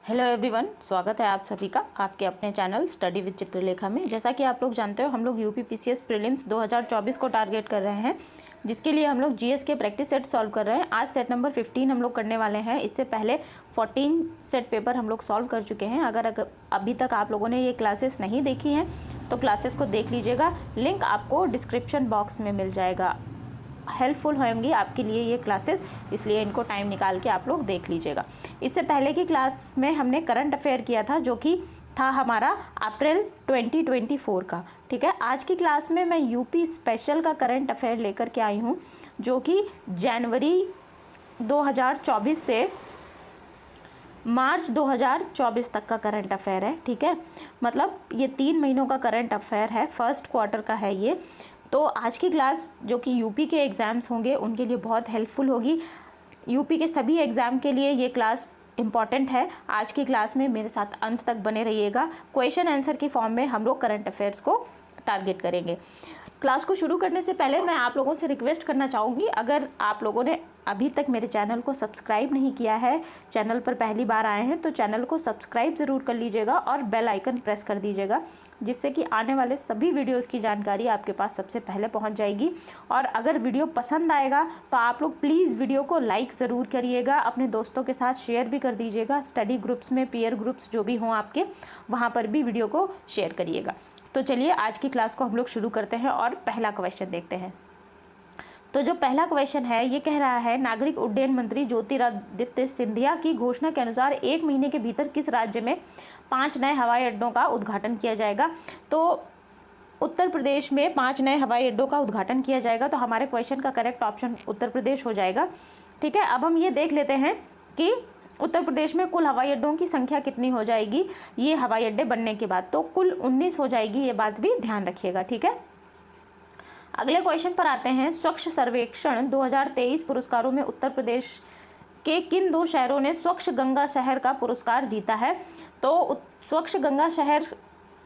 Hello everyone, स्वागत है आप सभी का आपके अपने चैनल स्टडी विद चित्रलेखा में। जैसा कि आप लोग जानते हो, हम लोग यूपी पीसीएस प्रीलिम्स 2024 को टारगेट कर रहे हैं, जिसके लिए हम लोग जीएस के प्रैक्टिस सेट सॉल्व कर रहे हैं। आज सेट नंबर 15 हम लोग करने वाले हैं। इससे पहले 14 सेट पेपर हम लोग सॉल्व कर चुके हैं। अगर अभी तक आप लोगों ने ये क्लासेस नहीं देखी हैं तो क्लासेस को देख लीजिएगा, लिंक आपको डिस्क्रिप्शन बॉक्स में मिल जाएगा। हेल्पफुल होंगी आपके लिए ये क्लासेस, इसलिए इनको टाइम निकाल के आप लोग देख लीजिएगा। इससे पहले की क्लास में हमने करंट अफेयर किया था, जो कि था हमारा अप्रैल 2024 का। ठीक है, आज की क्लास में मैं यूपी स्पेशल का करंट अफेयर लेकर के आई हूँ, जो कि जनवरी 2024 से मार्च 2024 तक का करंट अफेयर है। ठीक है, मतलब ये 3 महीनों का करंट अफेयर है, फर्स्ट क्वार्टर का है ये। तो आज की क्लास जो कि यूपी के एग्ज़ाम्स होंगे उनके लिए बहुत हेल्पफुल होगी। यूपी के सभी एग्ज़ाम के लिए ये क्लास इम्पॉर्टेंट है। आज की क्लास में मेरे साथ अंत तक बने रहिएगा। क्वेश्चन आंसर की फॉर्म में हम लोग करंट अफेयर्स को टारगेट करेंगे। क्लास को शुरू करने से पहले मैं आप लोगों से रिक्वेस्ट करना चाहूँगी, अगर आप लोगों ने अभी तक मेरे चैनल को सब्सक्राइब नहीं किया है, चैनल पर पहली बार आए हैं, तो चैनल को सब्सक्राइब ज़रूर कर लीजिएगा और बेल आइकन प्रेस कर दीजिएगा, जिससे कि आने वाले सभी वीडियोस की जानकारी आपके पास सबसे पहले पहुंच जाएगी। और अगर वीडियो पसंद आएगा तो आप लोग प्लीज़ वीडियो को लाइक ज़रूर करिएगा, अपने दोस्तों के साथ शेयर भी कर दीजिएगा। स्टडी ग्रुप्स में, पीयर ग्रुप्स जो भी हों आपके, वहाँ पर भी वीडियो को शेयर करिएगा। तो चलिए आज की क्लास को हम लोग शुरू करते हैं और पहला क्वेश्चन देखते हैं। तो जो पहला क्वेश्चन है ये कह रहा है, नागरिक उड्डयन मंत्री ज्योतिरादित्य सिंधिया की घोषणा के अनुसार 1 महीने के भीतर किस राज्य में 5 नए हवाई अड्डों का उद्घाटन किया जाएगा। तो उत्तर प्रदेश में 5 नए हवाई अड्डों का उद्घाटन किया जाएगा। तो हमारे क्वेश्चन का करेक्ट ऑप्शन उत्तर प्रदेश हो जाएगा। ठीक है, अब हम ये देख लेते हैं कि उत्तर प्रदेश में कुल हवाई अड्डों की संख्या कितनी हो जाएगी ये हवाई अड्डे बनने के बाद। तो कुल 19 हो जाएगी, ये बात भी ध्यान रखिएगा। ठीक है, अगले क्वेश्चन पर आते हैं। स्वच्छ सर्वेक्षण 2023 पुरस्कारों में उत्तर प्रदेश के किन 2 शहरों ने स्वच्छ गंगा शहर का पुरस्कार जीता है। तो स्वच्छ गंगा शहर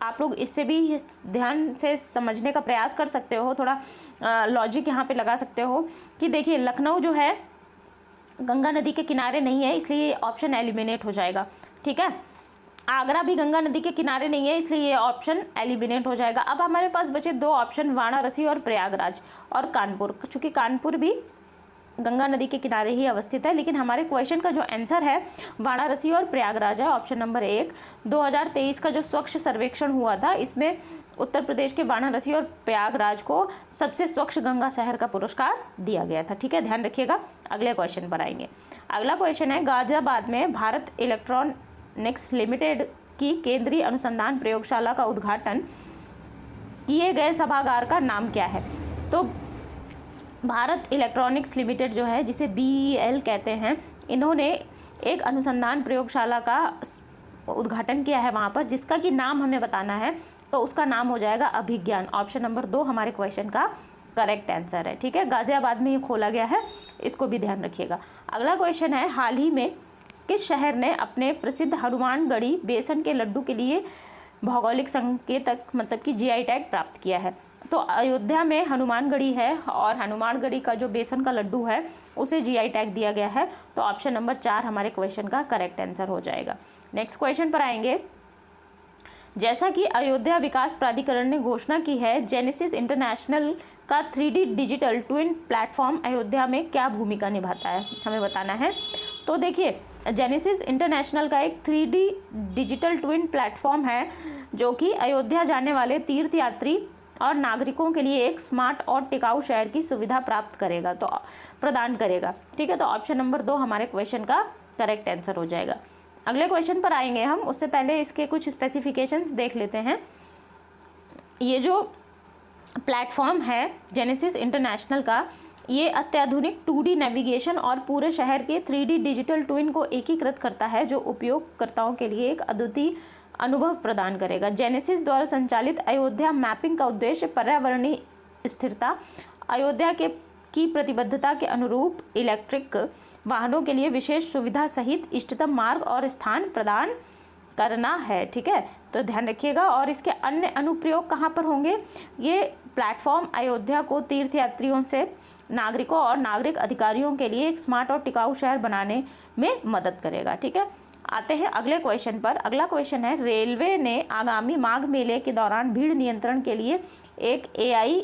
आप लोग इससे भी ध्यान से समझने का प्रयास कर सकते हो, थोड़ा लॉजिक यहाँ पे लगा सकते हो कि देखिए लखनऊ जो है गंगा नदी के किनारे नहीं है, इसलिए ये ऑप्शन एलिमिनेट हो जाएगा। ठीक है, आगरा भी गंगा नदी के किनारे नहीं है, इसलिए ये ऑप्शन एलिमिनेट हो जाएगा। अब हमारे पास बचे 2 ऑप्शन, वाराणसी और प्रयागराज और कानपुर। चूँकि कानपुर भी गंगा नदी के किनारे ही अवस्थित है, लेकिन हमारे क्वेश्चन का जो आंसर है वाराणसी और प्रयागराज है, ऑप्शन नंबर 1। 2023 का जो स्वच्छ सर्वेक्षण हुआ था, इसमें उत्तर प्रदेश के वाराणसी और प्रयागराज को सबसे स्वच्छ गंगा शहर का पुरस्कार दिया गया था। ठीक है, ध्यान रखिएगा। अगले क्वेश्चन पर आएंगे। अगला क्वेश्चन है, गाजियाबाद में भारत इलेक्ट्रॉनिक्स लिमिटेड की केंद्रीय अनुसंधान प्रयोगशाला का उद्घाटन किए गए सभागार का नाम क्या है। तो भारत इलेक्ट्रॉनिक्स लिमिटेड जो है, जिसे BEL कहते हैं, इन्होंने एक अनुसंधान प्रयोगशाला का उद्घाटन किया है वहाँ पर, जिसका कि नाम हमें बताना है। तो उसका नाम हो जाएगा अभिज्ञान। ऑप्शन नंबर 2 हमारे क्वेश्चन का करेक्ट आंसर है। ठीक है, गाजियाबाद में ये खोला गया है, इसको भी ध्यान रखिएगा। अगला क्वेश्चन है, हाल ही में किस शहर ने अपने प्रसिद्ध हनुमानगढ़ी बेसन के लड्डू के लिए भौगोलिक संकेतक मतलब कि GI टैग प्राप्त किया है। तो अयोध्या में हनुमानगढ़ी है और हनुमानगढ़ी का जो बेसन का लड्डू है उसे GI टैग दिया गया है। तो ऑप्शन नंबर 4 हमारे क्वेश्चन का करेक्ट आंसर हो जाएगा। नेक्स्ट क्वेश्चन पर आएंगे। जैसा कि अयोध्या विकास प्राधिकरण ने घोषणा की है, जेनेसिस इंटरनेशनल का 3D digital twin platform Ayodhya में क्या भूमिका निभाता है, हमें बताना है। तो देखिए, जेनेसिस इंटरनेशनल का एक 3D डिजिटल ट्विन प्लेटफॉर्म है, जो कि अयोध्या जाने वाले तीर्थयात्री और नागरिकों के लिए एक स्मार्ट और टिकाऊ शहर की सुविधा प्राप्त करेगा, तो प्रदान करेगा। ठीक है, तो ऑप्शन नंबर 2 हमारे क्वेश्चन का करेक्ट आंसर हो जाएगा। अगले क्वेश्चन पर आएंगे हम, उससे पहले इसके कुछ स्पेसिफिकेशंस देख लेते हैं। ये जो प्लेटफॉर्म है जेनेसिस इंटरनेशनल का, ये अत्याधुनिक 2D नेविगेशन और पूरे शहर के 3D डिजिटल ट्विन को एकीकृत करता है, जो उपयोगकर्ताओं के लिए एक अद्वितीय अनुभव प्रदान करेगा। जेनेसिस द्वारा संचालित अयोध्या मैपिंग का उद्देश्य पर्यावरणीय स्थिरता, अयोध्या की प्रतिबद्धता के अनुरूप इलेक्ट्रिक वाहनों के लिए विशेष सुविधा सहित इष्टतम मार्ग और स्थान प्रदान करना है। ठीक है, तो ध्यान रखिएगा। और इसके अन्य अनुप्रयोग कहाँ पर होंगे, ये प्लेटफॉर्म अयोध्या को तीर्थयात्रियों से नागरिकों और नागरिक अधिकारियों के लिए एक स्मार्ट और टिकाऊ शहर बनाने में मदद करेगा। ठीक है, आते हैं अगले क्वेश्चन पर। अगला क्वेश्चन है, रेलवे ने आगामी माघ मेले के दौरान भीड़ नियंत्रण के लिए एक AI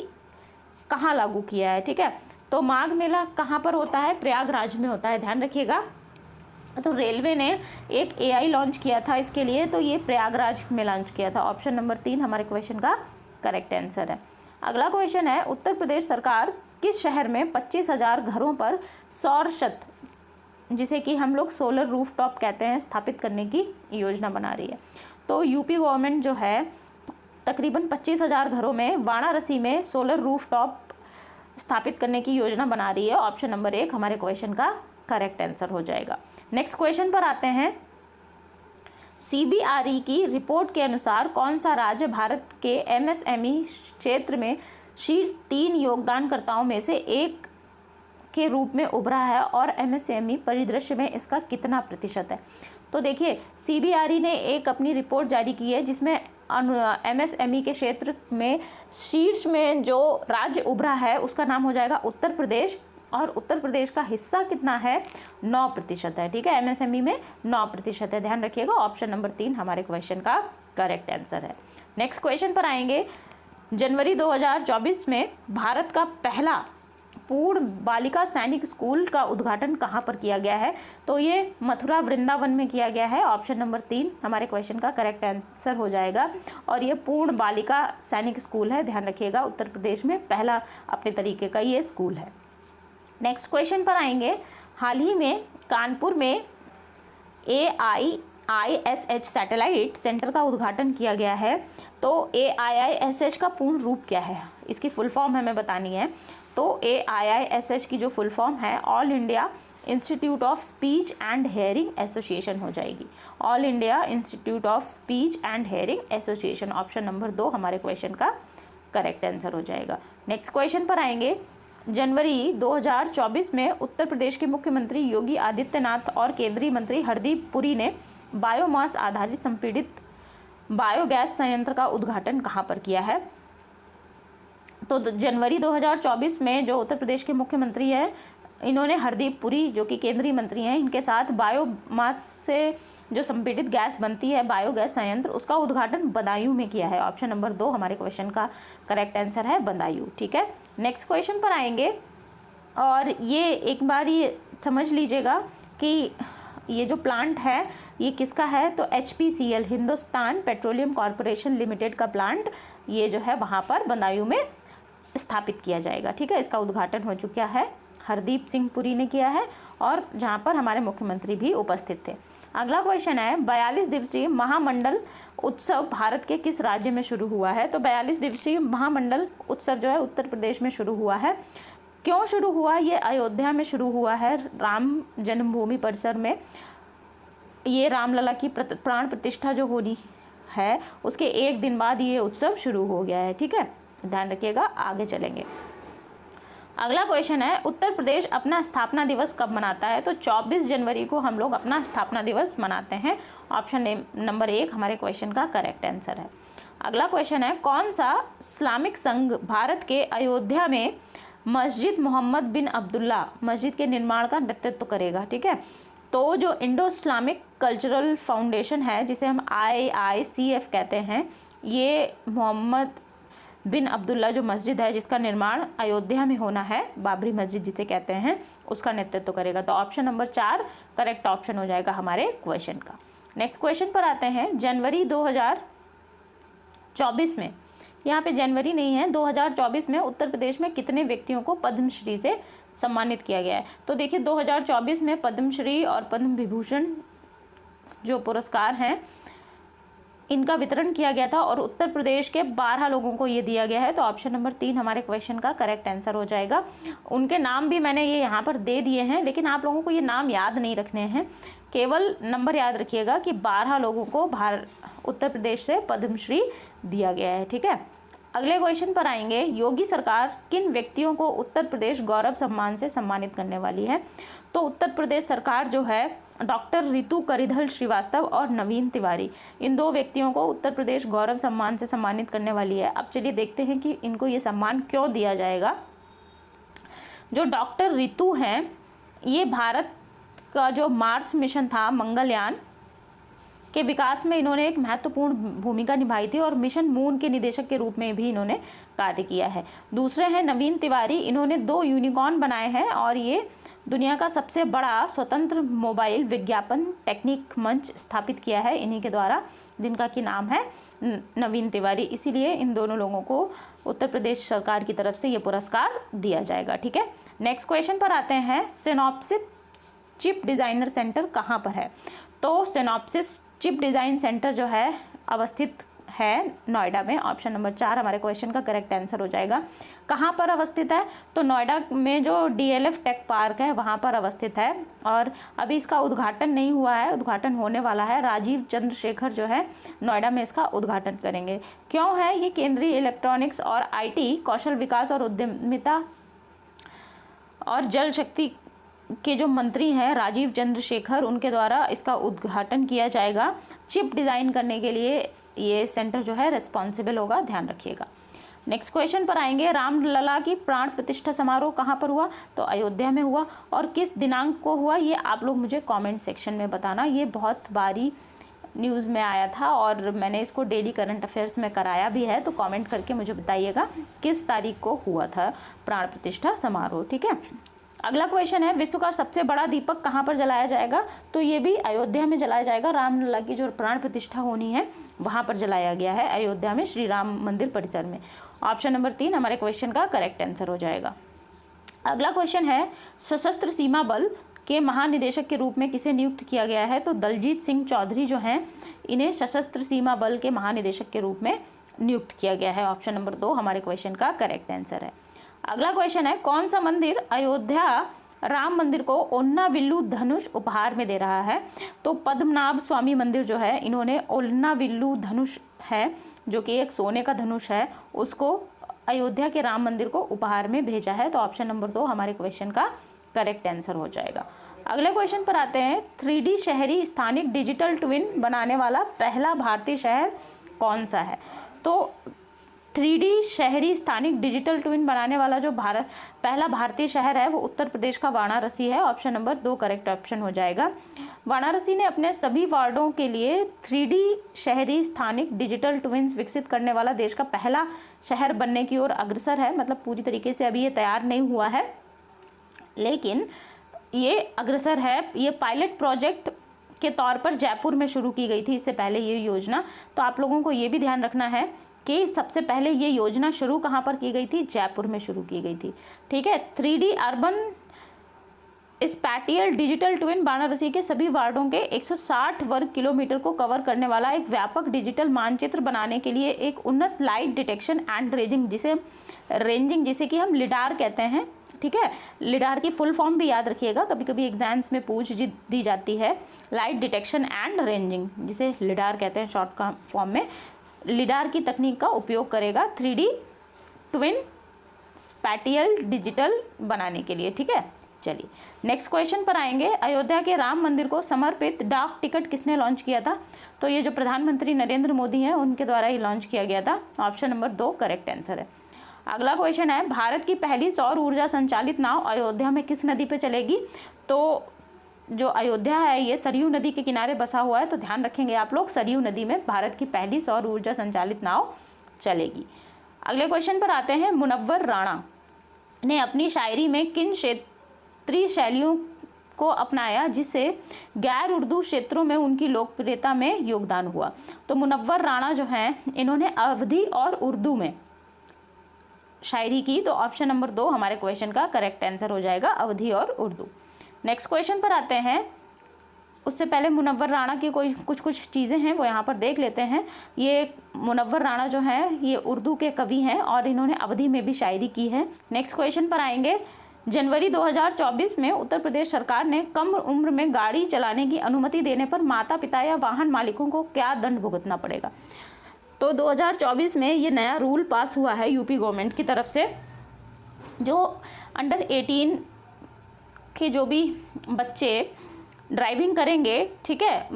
कहाँ लागू किया है। ठीक है, तो माघ मेला कहाँ पर होता है, प्रयागराज में होता है, ध्यान रखिएगा। तो रेलवे ने एक AI लॉन्च किया था इसके लिए, तो ये प्रयागराज में लॉन्च किया था। ऑप्शन नंबर 3 हमारे क्वेश्चन का करेक्ट आंसर है। अगला क्वेश्चन है, उत्तर प्रदेश सरकार किस शहर में 25,000 घरों पर सौर छत, जिसे कि हम लोग सोलर रूफटॉप कहते हैं, स्थापित करने की योजना बना रही है। तो यूपी गवर्नमेंट जो है तकरीबन 25,000 घरों में वाराणसी में सोलर रूफटॉप स्थापित करने की योजना बना रही है। ऑप्शन नंबर 1 हमारे क्वेश्चन का करेक्ट आंसर हो जाएगा। नेक्स्ट क्वेश्चन पर आते हैं। CBRE की रिपोर्ट के अनुसार कौन सा राज्य भारत के MSME क्षेत्र में शीर्ष 3 योगदानकर्ताओं में से एक के रूप में उभरा है और MSME परिदृश्य में इसका कितना प्रतिशत है। तो देखिए, CBRE ने एक अपनी रिपोर्ट जारी की है जिसमें MSME के क्षेत्र में शीर्ष में जो राज्य उभरा है उसका नाम हो जाएगा उत्तर प्रदेश, और उत्तर प्रदेश का हिस्सा कितना है, 9% है। ठीक है, MSME में 9% है, ध्यान रखिएगा। ऑप्शन नंबर 3 हमारे क्वेश्चन का करेक्ट आंसर है। नेक्स्ट क्वेश्चन पर आएंगे। जनवरी 2024 में भारत का पहला पूर्ण बालिका सैनिक स्कूल का उद्घाटन कहाँ पर किया गया है, तो ये मथुरा वृंदावन में किया गया है। ऑप्शन नंबर 3 हमारे क्वेश्चन का करेक्ट आंसर हो जाएगा, और ये पूर्ण बालिका सैनिक स्कूल है, ध्यान रखिएगा। उत्तर प्रदेश में पहला अपने तरीके का ये स्कूल है। नेक्स्ट क्वेश्चन पर आएंगे। हाल ही में कानपुर में AIISH सैटेलाइट सेंटर का उद्घाटन किया गया है। तो AIISH का पूर्ण रूप क्या है, इसकी फुल फॉर्म हमें बतानी है। तो AIISH की जो फुल फॉर्म है all India institute of speech and hearing association हो जाएगी। All India institute of speech and hearing association, option number 2 हमारे क्वेश्चन का करेक्ट आंसर हो जाएगा। नेक्स्ट क्वेश्चन पर आएंगे। जनवरी 2024 में उत्तर प्रदेश के मुख्यमंत्री योगी आदित्यनाथ और केंद्रीय मंत्री हरदीप पुरी ने बायोमास आधारित संपीड़ित बायोगैस संयंत्र का उद्घाटन कहाँ पर किया है। तो जनवरी 2024 में जो उत्तर प्रदेश के मुख्यमंत्री हैं, इन्होंने हरदीप पुरी जो कि केंद्रीय मंत्री हैं, इनके साथ बायोमास से जो संपीड़ित गैस बनती है, बायोगैस संयंत्र, उसका उद्घाटन बदायूं में किया है। ऑप्शन नंबर 2 हमारे क्वेश्चन का करेक्ट आंसर है बदायूं। ठीक है, नेक्स्ट क्वेश्चन पर आएंगे। और ये एक बार ये समझ लीजिएगा कि ये जो प्लांट है ये किसका है, तो HPCL Hindustan petroleum corporation limited का प्लांट ये जो है वहाँ पर बदायूं में स्थापित किया जाएगा। ठीक है, इसका उद्घाटन हो चुका है, हरदीप सिंह पुरी ने किया है, और जहाँ पर हमारे मुख्यमंत्री भी उपस्थित थे। अगला क्वेश्चन है, 42 दिवसीय महामंडल उत्सव भारत के किस राज्य में शुरू हुआ है। तो 42 दिवसीय महामंडल उत्सव जो है उत्तर प्रदेश में शुरू हुआ है। क्यों शुरू हुआ, ये अयोध्या में शुरू हुआ है, राम जन्मभूमि परिसर में। ये रामलला की प्राण प्रतिष्ठा जो होनी है उसके एक दिन बाद ये उत्सव शुरू हो गया है। ठीक है, ध्यान रखिएगा, आगे चलेंगे। अगला क्वेश्चन है, उत्तर प्रदेश अपना स्थापना दिवस कब मनाता है। तो 24 जनवरी को हम लोग अपना स्थापना दिवस मनाते हैं। ऑप्शन नंबर 1 हमारे क्वेश्चन का करेक्ट आंसर है। अगला क्वेश्चन है, कौन सा इस्लामिक संघ भारत के अयोध्या में मस्जिद मोहम्मद बिन अब्दुल्ला मस्जिद के निर्माण का नेतृत्व करेगा। ठीक है, तो जो इंडो इस्लामिक कल्चरल फाउंडेशन है, जिसे हम IICF कहते हैं, ये मोहम्मद बिन अब्दुल्ला जो मस्जिद है जिसका निर्माण अयोध्या में होना है, बाबरी मस्जिद जिसे कहते हैं, उसका नेतृत्व करेगा। तो ऑप्शन नंबर 4 करेक्ट ऑप्शन हो जाएगा हमारे क्वेश्चन का। नेक्स्ट क्वेश्चन पर आते हैं। जनवरी 2024 में, यहाँ पे जनवरी नहीं है, 2024 में उत्तर प्रदेश में कितने व्यक्तियों को पद्मश्री से सम्मानित किया गया है। तो देखिए 2024 में पद्मश्री और पद्म विभूषण जो पुरस्कार हैं इनका वितरण किया गया था, और उत्तर प्रदेश के 12 लोगों को ये दिया गया है। तो ऑप्शन नंबर 3 हमारे क्वेश्चन का करेक्ट आंसर हो जाएगा। उनके नाम भी मैंने ये यहाँ पर दे दिए हैं, लेकिन आप लोगों को ये नाम याद नहीं रखने हैं, केवल नंबर याद रखिएगा कि 12 लोगों को उत्तर प्रदेश से पद्मश्री दिया गया है। ठीक है, अगले क्वेश्चन पर आएंगे। योगी सरकार किन व्यक्तियों को उत्तर प्रदेश गौरव सम्मान से सम्मानित करने वाली है। तो उत्तर प्रदेश सरकार जो है डॉक्टर रितु करिधल श्रीवास्तव और नवीन तिवारी, इन 2 व्यक्तियों को उत्तर प्रदेश गौरव सम्मान से सम्मानित करने वाली है। अब चलिए देखते हैं कि इनको ये सम्मान क्यों दिया जाएगा। जो डॉक्टर रितु हैं, ये भारत का जो मार्स मिशन था, मंगलयान, के विकास में इन्होंने एक महत्वपूर्ण भूमिका निभाई थी और मिशन मून के निदेशक के रूप में भी इन्होंने कार्य किया है। दूसरे हैं नवीन तिवारी, इन्होंने 2 यूनिकॉर्न बनाए हैं और ये दुनिया का सबसे बड़ा स्वतंत्र मोबाइल विज्ञापन टेक्निक मंच स्थापित किया है इन्हीं के द्वारा, जिनका कि नाम है नवीन तिवारी। इसीलिए इन दोनों लोगों को उत्तर प्रदेश सरकार की तरफ से ये पुरस्कार दिया जाएगा। ठीक है, नेक्स्ट क्वेश्चन पर आते हैं। सिनॉप्सिस चिप डिज़ाइनर सेंटर कहाँ पर है? तो सिनॉप्सिस चिप डिज़ाइन सेंटर जो है अवस्थित है नोएडा में। ऑप्शन नंबर 4 हमारे क्वेश्चन का करेक्ट आंसर हो जाएगा। कहाँ पर अवस्थित है? तो नोएडा में जो DLF टेक पार्क है वहाँ पर अवस्थित है और अभी इसका उद्घाटन नहीं हुआ है, उद्घाटन होने वाला है। राजीव चंद्रशेखर जो है नोएडा में इसका उद्घाटन करेंगे। क्यों है ये? केंद्रीय इलेक्ट्रॉनिक्स और IT, कौशल विकास और उद्यमिता और जल शक्ति के जो मंत्री हैं राजीव चंद्रशेखर, उनके द्वारा इसका उद्घाटन किया जाएगा। चिप डिज़ाइन करने के लिए ये सेंटर जो है रिस्पॉन्सिबल होगा, ध्यान रखिएगा। नेक्स्ट क्वेश्चन पर आएंगे। रामलला की प्राण प्रतिष्ठा समारोह कहाँ पर हुआ? तो अयोध्या में हुआ। और किस दिनांक को हुआ ये आप लोग मुझे कमेंट सेक्शन में बताना। ये बहुत बारी न्यूज़ में आया था और मैंने इसको डेली करंट अफेयर्स में कराया भी है, तो कमेंट करके मुझे बताइएगा किस तारीख को हुआ था प्राण प्रतिष्ठा समारोह। ठीक है, अगला क्वेश्चन है। विश्व का सबसे बड़ा दीपक कहाँ पर जलाया जाएगा? तो ये भी अयोध्या में जलाया जाएगा। रामलला की जो प्राण प्रतिष्ठा होनी है वहाँ पर जलाया गया है, अयोध्या में श्री राम मंदिर परिसर में। ऑप्शन नंबर 3 हमारे क्वेश्चन का करेक्ट आंसर हो जाएगा। अगला क्वेश्चन है। सशस्त्र सीमा बल के महानिदेशक के रूप में किसे नियुक्त किया गया है? तो दलजीत सिंह चौधरी जो हैं इन्हें सशस्त्र सीमा बल के महानिदेशक के रूप में नियुक्त किया गया है। ऑप्शन नंबर 2 हमारे क्वेश्चन का करेक्ट आंसर है। अगला क्वेश्चन है। कौन सा मंदिर अयोध्या राम मंदिर को ओन्ना विल्लू धनुष उपहार में दे रहा है? तो पद्मनाभ स्वामी मंदिर जो है इन्होंने ओन्ना विल्लू धनुष है, जो कि एक सोने का धनुष है, उसको अयोध्या के राम मंदिर को उपहार में भेजा है। तो ऑप्शन नंबर 2 हमारे क्वेश्चन का करेक्ट आंसर हो जाएगा। अगले क्वेश्चन पर आते हैं। 3D शहरी स्थानिक डिजिटल ट्विन बनाने वाला पहला भारतीय शहर कौन सा है? तो 3D शहरी स्थानिक डिजिटल ट्विन बनाने वाला जो पहला भारतीय शहर है वो उत्तर प्रदेश का वाराणसी है। ऑप्शन नंबर 2 करेक्ट ऑप्शन हो जाएगा। वाराणसी ने अपने सभी वार्डों के लिए 3D शहरी स्थानिक डिजिटल ट्विन्स विकसित करने वाला देश का पहला शहर बनने की ओर अग्रसर है। मतलब पूरी तरीके से अभी ये तैयार नहीं हुआ है, लेकिन ये अग्रसर है। ये पायलट प्रोजेक्ट के तौर पर जयपुर में शुरू की गई थी इससे पहले ये योजना। तो आप लोगों को ये भी ध्यान रखना है कि सबसे पहले ये योजना शुरू कहाँ पर की गई थी? जयपुर में शुरू की गई थी। ठीक है, 3D urban spatial digital twin Varanasi के सभी वार्डों के 160 वर्ग किलोमीटर को कवर करने वाला एक व्यापक डिजिटल मानचित्र बनाने के लिए एक उन्नत लाइट डिटेक्शन एंड रेंजिंग जिसे कि हम लिडार कहते हैं। ठीक है, लिडार की फुल फॉर्म भी याद रखिएगा, कभी कभी एग्जाम्स में पूछ दी जाती है। लाइट डिटेक्शन एंड रेंजिंग जिसे लिडार कहते हैं शॉर्ट फॉर्म में, लिडार की तकनीक का उपयोग करेगा 3D ट्विन स्पैटियल डिजिटल बनाने के लिए। ठीक है, चलिए नेक्स्ट क्वेश्चन पर आएंगे। अयोध्या के राम मंदिर को समर्पित डाक टिकट किसने लॉन्च किया था? तो ये जो प्रधानमंत्री नरेंद्र मोदी हैं उनके द्वारा ही लॉन्च किया गया था। ऑप्शन नंबर 2 करेक्ट आंसर है। अगला क्वेश्चन है। भारत की पहली सौर ऊर्जा संचालित नाव अयोध्या में किस नदी पर चलेगी? तो जो अयोध्या है ये सरयू नदी के किनारे बसा हुआ है, तो ध्यान रखेंगे आप लोग, सरयू नदी में भारत की पहली सौर ऊर्जा संचालित नाव चलेगी। अगले क्वेश्चन पर आते हैं। मुनव्वर राणा ने अपनी शायरी में किन क्षेत्रीय शैलियों को अपनाया जिससे गैर उर्दू क्षेत्रों में उनकी लोकप्रियता में योगदान हुआ? तो मुनव्वर राणा जो हैं इन्होंने अवधी और उर्दू में शायरी की। तो ऑप्शन नंबर 2 हमारे क्वेश्चन का करेक्ट आंसर हो जाएगा, अवधी और उर्दू। नेक्स्ट क्वेश्चन पर आते हैं। उससे पहले मुनव्वर राणा की कुछ चीज़ें हैं वो यहाँ पर देख लेते हैं। ये मुनव्वर राणा जो हैं ये उर्दू के कवि हैं और इन्होंने अवधी में भी शायरी की है। नेक्स्ट क्वेश्चन पर आएंगे। जनवरी 2024 में उत्तर प्रदेश सरकार ने कम उम्र में गाड़ी चलाने की अनुमति देने पर माता पिता या वाहन मालिकों को क्या दंड भुगतना पड़ेगा? तो 2024 में ये नया रूल पास हुआ है यूपी गवर्नमेंट की तरफ से। जो अंडर 18 के जो भी बच्चे ड्राइविंग करेंगे, ठीक है,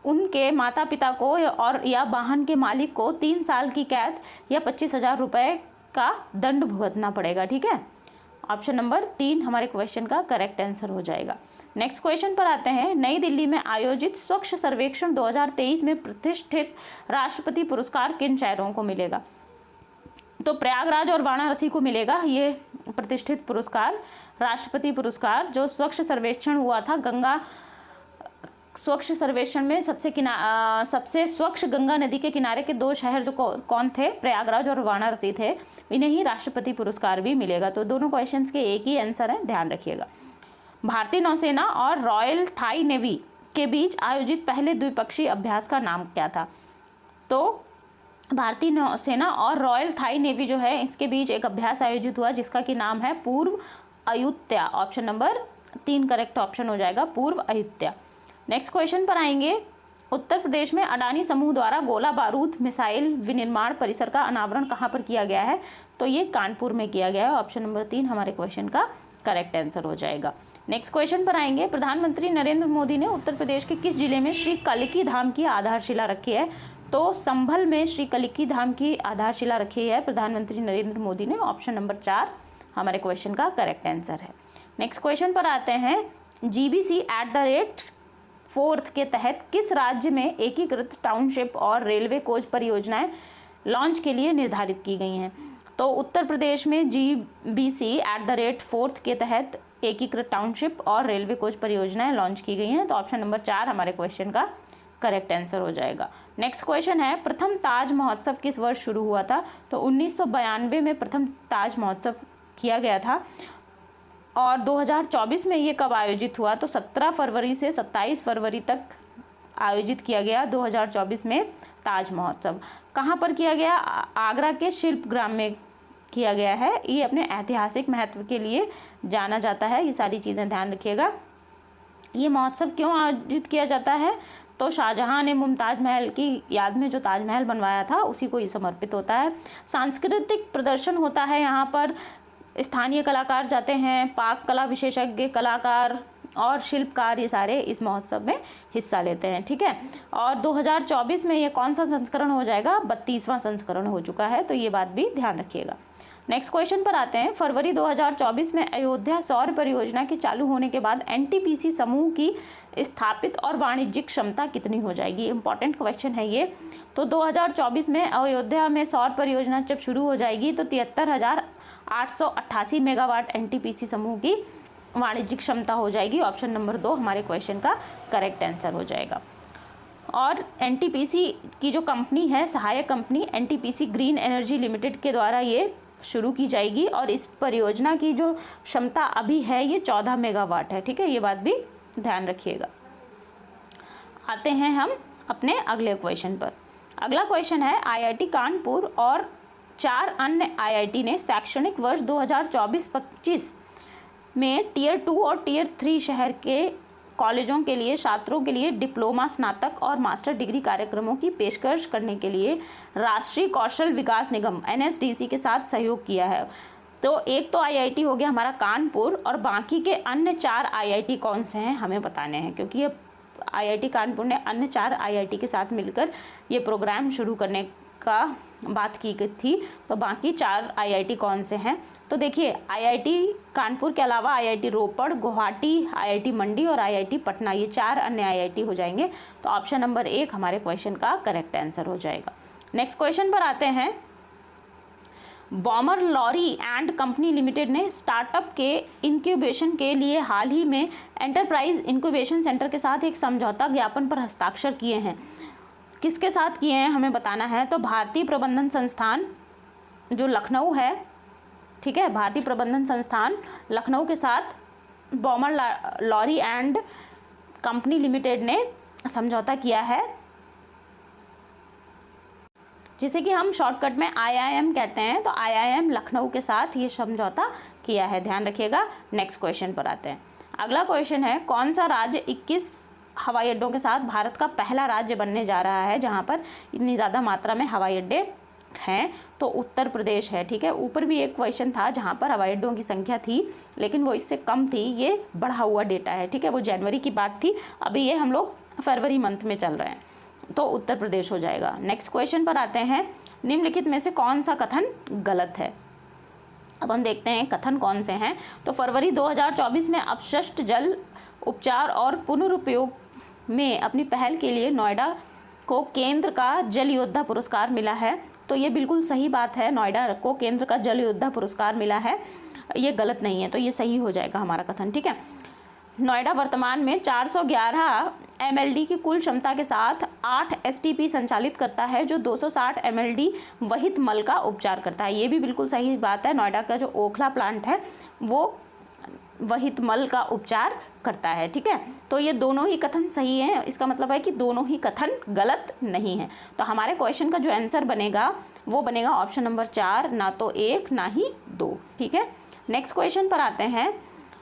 उनके माता पिता को और या वाहन के मालिक को 3 साल की कैद या 25,000 रुपये का दंड भुगतना पड़ेगा। ठीक है, ऑप्शन नंबर 3 हमारे क्वेश्चन का करेक्ट आंसर हो जाएगा। नेक्स्ट क्वेश्चन पर आते हैं। नई दिल्ली में आयोजित स्वच्छ सर्वेक्षण 2023 में प्रतिष्ठित राष्ट्रपति पुरस्कार किन शहरों को मिलेगा? तो प्रयागराज और वाराणसी को मिलेगा ये प्रतिष्ठित पुरस्कार, राष्ट्रपति पुरस्कार। जो स्वच्छ सर्वेक्षण हुआ था गंगा स्वच्छ सर्वेक्षण में सबसे स्वच्छ गंगा नदी के किनारे के 2 शहर जो कौन थे? प्रयागराज और वाराणसी थे। इन्हें ही राष्ट्रपति पुरस्कार भी मिलेगा। तो दोनों क्वेश्चंस के एक ही आंसर है, ध्यान रखिएगा। भारतीय नौसेना और रॉयल थाई नेवी के बीच आयोजित पहले द्विपक्षीय अभ्यास का नाम क्या था? तो भारतीय नौसेना और रॉयल थाई नेवी जो है इसके बीच एक अभ्यास आयोजित हुआ जिसका कि नाम है पूर्व Ayutthaya. Option number 3 correct option हो जाएगा, पूर्व अयुत्या। नेक्स्ट क्वेश्चन पर आएंगे। उत्तर प्रदेश में अडानी समूह द्वारा गोला बारूद मिसाइल विनिर्माण परिसर का अनावरण कहाँ पर किया गया है? तो ये कानपुर में किया गया है। ऑप्शन नंबर 3 हमारे क्वेश्चन का करेक्ट आंसर हो जाएगा। नेक्स्ट क्वेश्चन पर आएंगे। प्रधानमंत्री नरेंद्र मोदी ने उत्तर प्रदेश के किस जिले में श्री कल्की धाम की आधारशिला रखी है? तो संभल में श्री कल्की धाम की आधारशिला रखी है प्रधानमंत्री नरेंद्र मोदी ने। ऑप्शन नंबर 4 हमारे क्वेश्चन का करेक्ट आंसर है। नेक्स्ट क्वेश्चन पर आते हैं। GBC@4 के तहत किस राज्य में एकीकृत टाउनशिप और रेलवे कोच परियोजनाएं लॉन्च के लिए निर्धारित की गई हैं? तो उत्तर प्रदेश में GBC@4 के तहत एकीकृत टाउनशिप और रेलवे कोच परियोजनाएं लॉन्च की गई हैं। तो ऑप्शन नंबर 4 हमारे क्वेश्चन का करेक्ट आंसर हो जाएगा। नेक्स्ट क्वेश्चन है। प्रथम ताज महोत्सव किस वर्ष शुरू हुआ था? तो 1992 में प्रथम ताज महोत्सव किया गया था। और 2024 में ये कब आयोजित हुआ? तो 17 फरवरी से 27 फरवरी तक आयोजित किया गया 2024 में ताज महोत्सव। कहाँ पर किया गया? आगरा के शिल्पग्राम में किया गया है। ये अपने ऐतिहासिक महत्व के लिए जाना जाता है। ये सारी चीज़ें ध्यान रखिएगा। ये महोत्सव क्यों आयोजित किया जाता है? तो शाहजहां ने मुमताज़ महल की याद में जो ताजमहल बनवाया था उसी को ये समर्पित होता है। सांस्कृतिक प्रदर्शन होता है यहाँ पर, स्थानीय कलाकार जाते हैं, पाक कला विशेषज्ञ कलाकार और शिल्पकार ये सारे इस महोत्सव में हिस्सा लेते हैं। ठीक है। और 2024 में ये कौन सा संस्करण हो जाएगा? 32वां संस्करण हो चुका है। तो ये बात भी ध्यान रखिएगा। नेक्स्ट क्वेश्चन पर आते हैं। फरवरी 2024 में अयोध्या सौर परियोजना के चालू होने के बाद NTPC समूह की स्थापित और वाणिज्यिक क्षमता कितनी हो जाएगी? इंपॉर्टेंट क्वेश्चन है ये। तो 2024 में अयोध्या में सौर परियोजना जब शुरू हो जाएगी तो 73,888 मेगावाट NTPC समूह की वाणिज्यिक क्षमता हो जाएगी। ऑप्शन नंबर 2 हमारे क्वेश्चन का करेक्ट आंसर हो जाएगा। और NTPC की जो कंपनी है, सहायक company NTPC green energy limited के द्वारा ये शुरू की जाएगी और इस परियोजना की जो क्षमता अभी है ये 14 मेगावाट है। ठीक है, ये बात भी ध्यान रखिएगा। आते हैं हम अपने अगले क्वेश्चन पर। अगला क्वेश्चन है। IIT कानपुर और 4 अन्य IIT ने शैक्षणिक वर्ष 2024-25 में टियर 2 और टियर 3 शहर के कॉलेजों के लिए छात्रों के लिए डिप्लोमा, स्नातक और मास्टर डिग्री कार्यक्रमों की पेशकश करने के लिए राष्ट्रीय कौशल विकास निगम NSDC के साथ सहयोग किया है। तो एक तो IIT हो गया हमारा कानपुर और बाकी के अन्य 4 IIT कौन से हैं हमें बताने हैं, क्योंकि ये IIT कानपुर ने अन्य 4 IIT के साथ मिलकर ये प्रोग्राम शुरू करने का बात की गई थी। तो बाकी 4 IIT कौन से हैं? तो देखिए, IIT कानपुर के अलावा IIT रोपड़, गुवाहाटी, IIT मंडी और IIT पटना, ये 4 अन्य IIT हो जाएंगे। तो ऑप्शन नंबर 1 हमारे क्वेश्चन का करेक्ट आंसर हो जाएगा। नेक्स्ट क्वेश्चन पर आते हैं। Balmer Lawrie and Company Limited ने स्टार्टअप के इंक्यूबेशन के लिए हाल ही में एंटरप्राइज इंक्यूबेशन सेंटर के साथ एक समझौता ज्ञापन पर हस्ताक्षर किए हैं। किसके साथ किए हैं हमें बताना है। तो भारतीय प्रबंधन संस्थान जो लखनऊ है, ठीक है, भारतीय प्रबंधन संस्थान लखनऊ के साथ Balmer Lawrie and Company Limited ने समझौता किया है, जिसे कि हम शॉर्टकट में IIM कहते हैं। तो IIM लखनऊ के साथ ये समझौता किया है, ध्यान रखिएगा। नेक्स्ट क्वेश्चन पर आते हैं। अगला क्वेश्चन है। कौन सा राज्य 21 हवाई अड्डों के साथ भारत का पहला राज्य बनने जा रहा है जहां पर इतनी ज़्यादा मात्रा में हवाई अड्डे हैं? तो उत्तर प्रदेश है। ठीक है, ऊपर भी एक क्वेश्चन था जहां पर हवाई अड्डों की संख्या थी लेकिन वो इससे कम थी, ये बढ़ा हुआ डेटा है। ठीक है, वो जनवरी की बात थी, अभी ये हम लोग फरवरी मंथ में चल रहे हैं, तो उत्तर प्रदेश हो जाएगा। नेक्स्ट क्वेश्चन पर आते हैं। निम्नलिखित में से कौन सा कथन गलत है? अब हम देखते हैं कथन कौन से हैं। तो फरवरी 2024 में अपशिष्ट जल उपचार और पुनरुपयोग में अपनी पहल के लिए नोएडा को केंद्र का जल योद्धा पुरस्कार मिला है। तो ये बिल्कुल सही बात है, नोएडा को केंद्र का जल योद्धा पुरस्कार मिला है, ये गलत नहीं है, तो ये सही हो जाएगा हमारा कथन। ठीक है, नोएडा वर्तमान में 411 MLD की कुल क्षमता के साथ 8 STP संचालित करता है, जो 260 MLD वहित मल का उपचार करता है। ये भी बिल्कुल सही बात है, नोएडा का जो ओखला प्लांट है वो वहित मल का उपचार करता है। ठीक है, तो ये दोनों ही कथन सही हैं, इसका मतलब है कि दोनों ही कथन गलत नहीं है। तो हमारे क्वेश्चन का जो आंसर बनेगा वो बनेगा ऑप्शन नंबर 4, ना तो 1 ना ही 2। ठीक है, नेक्स्ट क्वेश्चन पर आते हैं।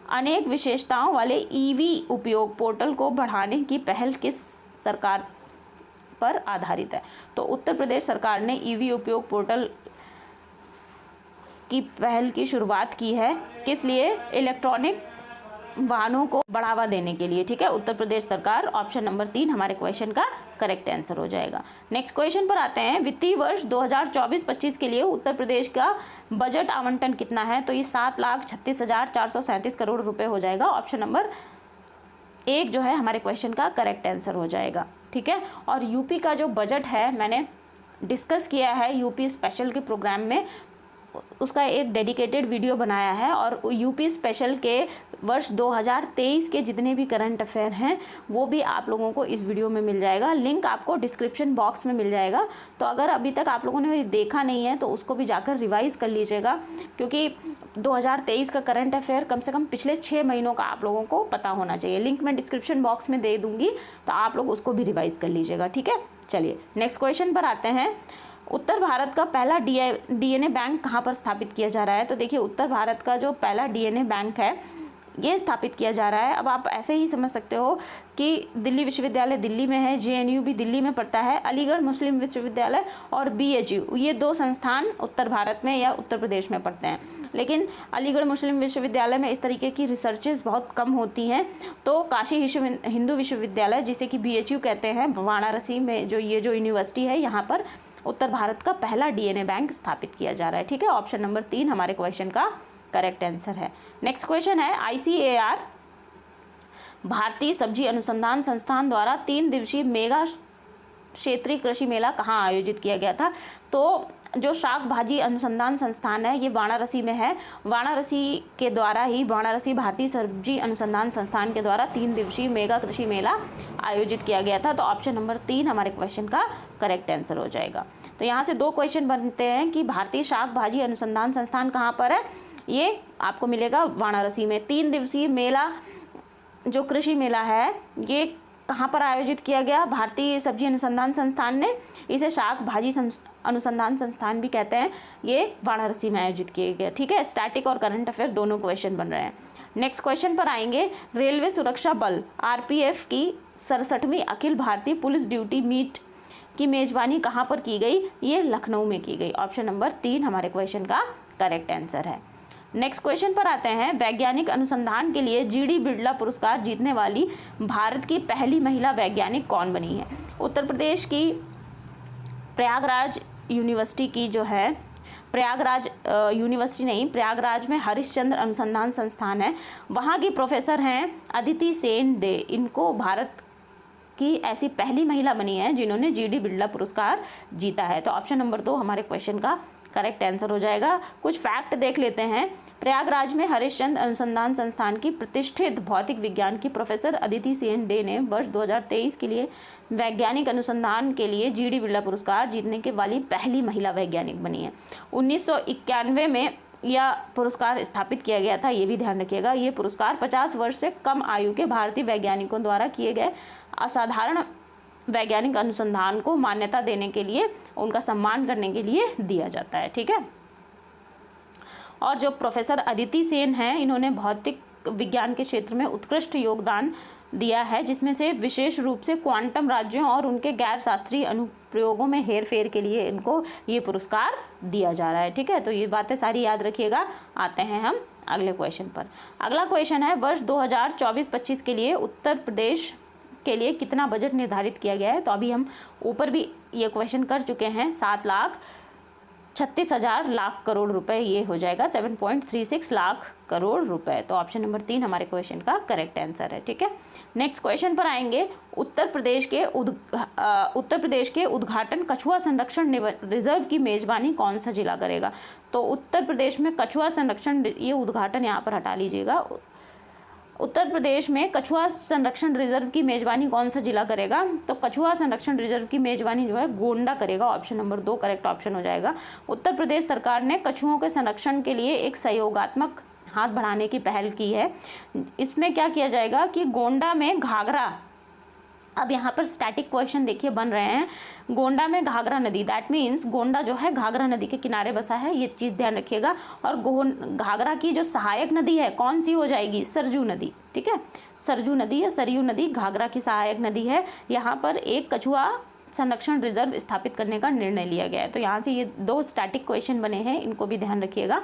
अनेक विशेषताओं वाले EV उपयोग पोर्टल को बढ़ाने की पहल किस सरकार पर आधारित है? तो उत्तर प्रदेश सरकार ने EV उपयोग पोर्टल की पहल की शुरुआत की है, किस लिए? इलेक्ट्रॉनिक वाहनों को बढ़ावा देने के लिए। ठीक है, उत्तर प्रदेश सरकार, ऑप्शन नंबर 3 हमारे क्वेश्चन का करेक्ट आंसर हो जाएगा। नेक्स्ट क्वेश्चन पर आते हैं। वित्तीय वर्ष 2024-25 के लिए उत्तर प्रदेश का बजट आवंटन कितना है? तो ये 7,36,437 करोड़ रुपए हो जाएगा। ऑप्शन नंबर 1 जो है हमारे क्वेश्चन का करेक्ट आंसर हो जाएगा। ठीक है, और यूपी का जो बजट है मैंने डिस्कस किया है यूपी स्पेशल के प्रोग्राम में, उसका एक डेडिकेटेड वीडियो बनाया है, और यूपी स्पेशल के वर्ष 2023 के जितने भी करंट अफेयर हैं वो भी आप लोगों को इस वीडियो में मिल जाएगा। लिंक आपको डिस्क्रिप्शन बॉक्स में मिल जाएगा। तो अगर अभी तक आप लोगों ने देखा नहीं है तो उसको भी जाकर रिवाइज कर लीजिएगा, क्योंकि 2023 का करंट अफेयर कम से कम पिछले 6 महीनों का आप लोगों को पता होना चाहिए। लिंक मैं डिस्क्रिप्शन बॉक्स में दे दूँगी, तो आप लोग उसको भी रिवाइज कर लीजिएगा। ठीक है, चलिए नेक्स्ट क्वेश्चन पर आते हैं। उत्तर भारत का पहला DNA बैंक कहाँ पर स्थापित किया जा रहा है? तो देखिए, उत्तर भारत का जो पहला DNA बैंक है ये स्थापित किया जा रहा है। अब आप ऐसे ही समझ सकते हो कि दिल्ली विश्वविद्यालय दिल्ली में है, JNU भी दिल्ली में पड़ता है, अलीगढ़ मुस्लिम विश्वविद्यालय और BHU, ये 2 संस्थान उत्तर भारत में या उत्तर प्रदेश में पड़ते हैं। लेकिन अलीगढ़ मुस्लिम विश्वविद्यालय में इस तरीके की रिसर्चेज बहुत कम होती हैं। तो काशी हिंदू विश्वविद्यालय, जिसे कि BHU कहते हैं, वाराणसी में जो यूनिवर्सिटी है, यहाँ पर उत्तर भारत का पहला DNA बैंक स्थापित किया जा रहा है। ठीक है, ऑप्शन नंबर 3 हमारे क्वेश्चन का करेक्ट आंसर है। नेक्स्ट क्वेश्चन है, ICAR भारतीय सब्जी अनुसंधान संस्थान द्वारा 3 दिवसीय मेगा क्षेत्रीय कृषि मेला कहाँ आयोजित किया गया था? तो जो शाक भाजी अनुसंधान संस्थान है ये वाराणसी में है। वाराणसी के द्वारा ही, वाराणसी भारतीय सब्जी अनुसंधान संस्थान के द्वारा 3 दिवसीय मेगा कृषि मेला आयोजित किया गया था। तो ऑप्शन नंबर 3 हमारे क्वेश्चन का करेक्ट आंसर हो जाएगा। तो यहाँ से 2 क्वेश्चन बनते हैं कि भारतीय शाक भाजी अनुसंधान संस्थान कहाँ पर है? ये आपको मिलेगा वाराणसी में। 3 दिवसीय मेला जो कृषि मेला है ये कहाँ पर आयोजित किया गया? भारतीय सब्जी अनुसंधान संस्थान ने, इसे शाक भाजी अनुसंधान संस्थान भी कहते हैं, ये वाराणसी में आयोजित किए गए। ठीक है, स्टैटिक और करंट अफेयर दोनों क्वेश्चन बन रहे हैं। नेक्स्ट क्वेश्चन पर आएंगे। रेलवे सुरक्षा बल RPF की 67वीं Akhil Bharatiya police duty meet की मेजबानी कहाँ पर की गई? ये लखनऊ में की गई। ऑप्शन नंबर 3 हमारे क्वेश्चन का करेक्ट आंसर है। नेक्स्ट क्वेश्चन पर आते हैं। वैज्ञानिक अनुसंधान के लिए GD बिरला पुरस्कार जीतने वाली भारत की पहली महिला वैज्ञानिक कौन बनी है? उत्तर प्रदेश की प्रयागराज यूनिवर्सिटी की जो है, प्रयागराज यूनिवर्सिटी नहीं, प्रयागराज में हरिश्चंद्र अनुसंधान संस्थान है, वहाँ की प्रोफेसर हैं अदिति सेन दे। इनको भारत की ऐसी पहली महिला बनी है जिन्होंने GD बिरला पुरस्कार जीता है। तो ऑप्शन नंबर 2 हमारे क्वेश्चन का करेक्ट आंसर हो जाएगा। कुछ फैक्ट देख लेते हैं। प्रयागराज में हरिश्चंद्र अनुसंधान संस्थान की प्रतिष्ठित भौतिक विज्ञान की प्रोफेसर अदिति सेन डे ने वर्ष 2023 के लिए वैज्ञानिक अनुसंधान के लिए GD बिरला पुरस्कार जीतने के वाली पहली महिला वैज्ञानिक बनी है। 1991 में यह पुरस्कार स्थापित किया गया था, ये भी ध्यान रखिएगा। ये पुरस्कार 50 वर्ष से कम आयु के भारतीय वैज्ञानिकों द्वारा किए गए असाधारण वैज्ञानिक अनुसंधान को मान्यता देने के लिए, उनका सम्मान करने के लिए दिया जाता है। ठीक है, और जो प्रोफेसर अदिति सेन हैं, इन्होंने भौतिक विज्ञान के क्षेत्र में उत्कृष्ट योगदान दिया है, जिसमें से विशेष रूप से क्वांटम राज्यों और उनके गैर शास्त्रीय अनुप्रयोगों में हेरफेर के लिए इनको ये पुरस्कार दिया जा रहा है। ठीक है, तो ये बातें सारी याद रखिएगा। आते हैं हम अगले क्वेश्चन पर। अगला क्वेश्चन है, वर्ष 2024-25 के लिए उत्तर प्रदेश के लिए कितना बजट निर्धारित किया गया है? तो अभी हम ऊपर भी ये क्वेश्चन कर चुके हैं। 36,000 लाख करोड़ रुपए ये हो जाएगा, 7.36 लाख करोड़ रुपए। तो ऑप्शन नंबर 3 हमारे क्वेश्चन का करेक्ट आंसर है। ठीक है, नेक्स्ट क्वेश्चन पर आएंगे। उत्तर प्रदेश के उद्घाटन कछुआ संरक्षण रिजर्व की मेजबानी कौन सा जिला करेगा? तो उत्तर प्रदेश में कछुआ संरक्षण, ये उद्घाटन यहाँ पर हटा लीजिएगा। उत्तर प्रदेश में कछुआ संरक्षण रिजर्व की मेजबानी कौन सा जिला करेगा? तो कछुआ संरक्षण रिजर्व की मेजबानी जो है गोंडा करेगा। ऑप्शन नंबर 2 करेक्ट ऑप्शन हो जाएगा। उत्तर प्रदेश सरकार ने कछुओं के संरक्षण के लिए एक सहयोगात्मक हाथ बढ़ाने की पहल की है। इसमें क्या किया जाएगा कि गोंडा में घाघरा, अब यहाँ पर स्टैटिक क्वेश्चन देखिए बन रहे हैं। गोंडा में घाघरा नदी, दैट मीन्स गोंडा जो है घाघरा नदी के किनारे बसा है, ये चीज़ ध्यान रखिएगा। और घाघरा की जो सहायक नदी है कौन सी हो जाएगी? सरजू नदी। ठीक है, सरजू नदी या सरयू नदी घाघरा की सहायक नदी है। यहाँ पर एक कछुआ संरक्षण रिजर्व स्थापित करने का निर्णय लिया गया है। तो यहाँ से ये 2 स्टैटिक क्वेश्चन बने हैं, इनको भी ध्यान रखिएगा।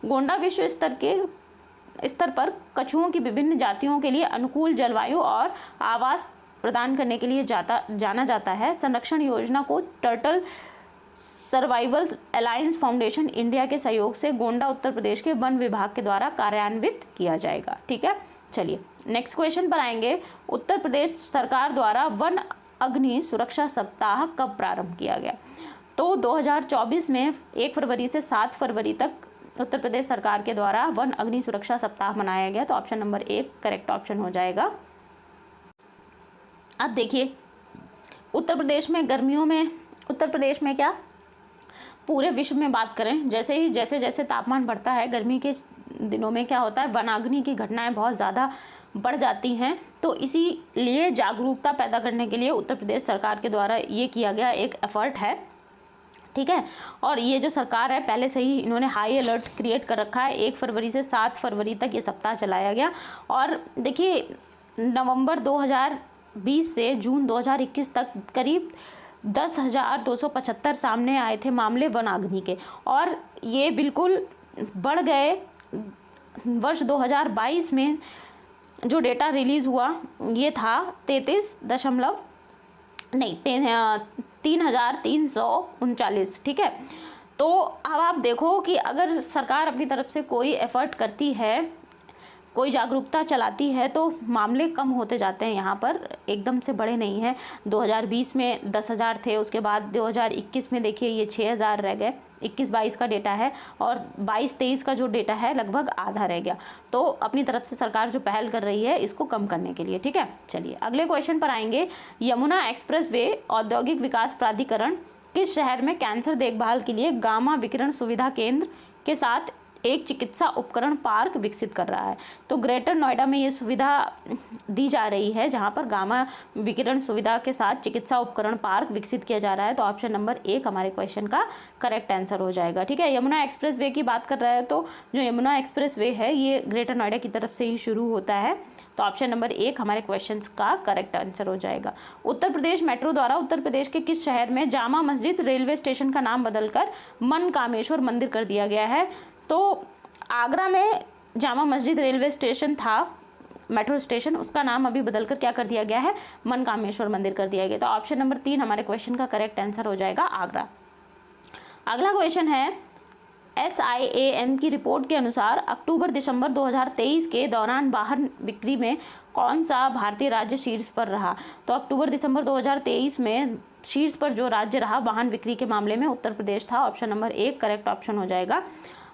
गोंडा विश्व स्तर पर कछुओं की विभिन्न जातियों के लिए अनुकूल जलवायु और आवास प्रदान करने के लिए जाना जाता है। संरक्षण योजना को turtle survival alliance foundation India के सहयोग से गोंडा उत्तर प्रदेश के वन विभाग के द्वारा कार्यान्वित किया जाएगा। ठीक है, चलिए नेक्स्ट क्वेश्चन पर आएंगे। उत्तर प्रदेश सरकार द्वारा वन अग्नि सुरक्षा सप्ताह कब प्रारंभ किया गया? तो 2024 में 1 फरवरी से 7 फरवरी तक उत्तर प्रदेश सरकार के द्वारा वन अग्नि सुरक्षा सप्ताह मनाया गया। तो ऑप्शन नंबर 1 करेक्ट ऑप्शन हो जाएगा। अब देखिए उत्तर प्रदेश में गर्मियों में, उत्तर प्रदेश में क्या पूरे विश्व में बात करें, जैसे तापमान बढ़ता है गर्मी के दिनों में क्या होता है, वनाग्नि की घटनाएं बहुत ज़्यादा बढ़ जाती हैं। तो इसीलिए जागरूकता पैदा करने के लिए उत्तर प्रदेश सरकार के द्वारा ये किया गया एक एफर्ट है। ठीक है, और ये जो सरकार है पहले से ही इन्होंने हाई अलर्ट क्रिएट कर रखा है। 1 फरवरी से 7 फरवरी तक ये सप्ताह चलाया गया। और देखिए नवंबर 2020 से जून 2021 तक करीब 10,275 सामने आए थे मामले वनाग्नि के, और ये बिल्कुल बढ़ गए। वर्ष 2022 में जो डेटा रिलीज़ हुआ ये था 3,339। ठीक है, तो अब आप देखो कि अगर सरकार अपनी तरफ से कोई एफर्ट करती है, कोई जागरूकता चलाती है, तो मामले कम होते जाते हैं। यहाँ पर एकदम से बड़े नहीं हैं। 2020 में 10,000 थे, उसके बाद 2021 में देखिए ये 6,000 रह गए। 21-22 का डेटा है, और 22-23 का जो डेटा है लगभग आधा रह गया। तो अपनी तरफ से सरकार जो पहल कर रही है इसको कम करने के लिए। ठीक है, चलिए अगले क्वेश्चन पर आएंगे। यमुना एक्सप्रेस वे औद्योगिक विकास प्राधिकरण किस शहर में कैंसर देखभाल के लिए गामा विकिरण सुविधा केंद्र के साथ एक चिकित्सा उपकरण पार्क विकसित कर रहा है? तो ग्रेटर नोएडा में ये सुविधा दी जा रही है, जहां पर गामा विकिरण सुविधा के साथ चिकित्सा उपकरण पार्क विकसित किया जा रहा है। तो ऑप्शन नंबर 1 हमारे क्वेश्चन का करेक्ट आंसर हो जाएगा। ठीक है, यमुना एक्सप्रेस वे की बात कर रहे हैं, तो जो यमुना एक्सप्रेस वे है ये ग्रेटर नोएडा की तरफ से ही शुरू होता है। तो ऑप्शन नंबर 1 हमारे क्वेश्चन का करेक्ट आंसर हो जाएगा। उत्तर प्रदेश मेट्रो द्वारा उत्तर प्रदेश के किस शहर में जामा मस्जिद रेलवे स्टेशन का नाम बदलकर मनकामेश्वर मंदिर कर दिया गया है? तो आगरा में जामा मस्जिद रेलवे स्टेशन था, मेट्रो स्टेशन, उसका नाम अभी बदलकर क्या कर दिया गया है? मनकामेश्वर मंदिर कर दिया गया। तो ऑप्शन नंबर 3 हमारे क्वेश्चन का करेक्ट आंसर हो जाएगा, आगरा। अगला क्वेश्चन है, SIAM की रिपोर्ट के अनुसार अक्टूबर-दिसंबर 2023 के दौरान वाहन बिक्री में कौन सा भारतीय राज्य शीर्ष पर रहा? तो अक्टूबर-दिसंबर 2023 में शीर्ष पर जो राज्य रहा वाहन बिक्री के मामले में उत्तर प्रदेश था। ऑप्शन नंबर 1 करेक्ट ऑप्शन हो जाएगा।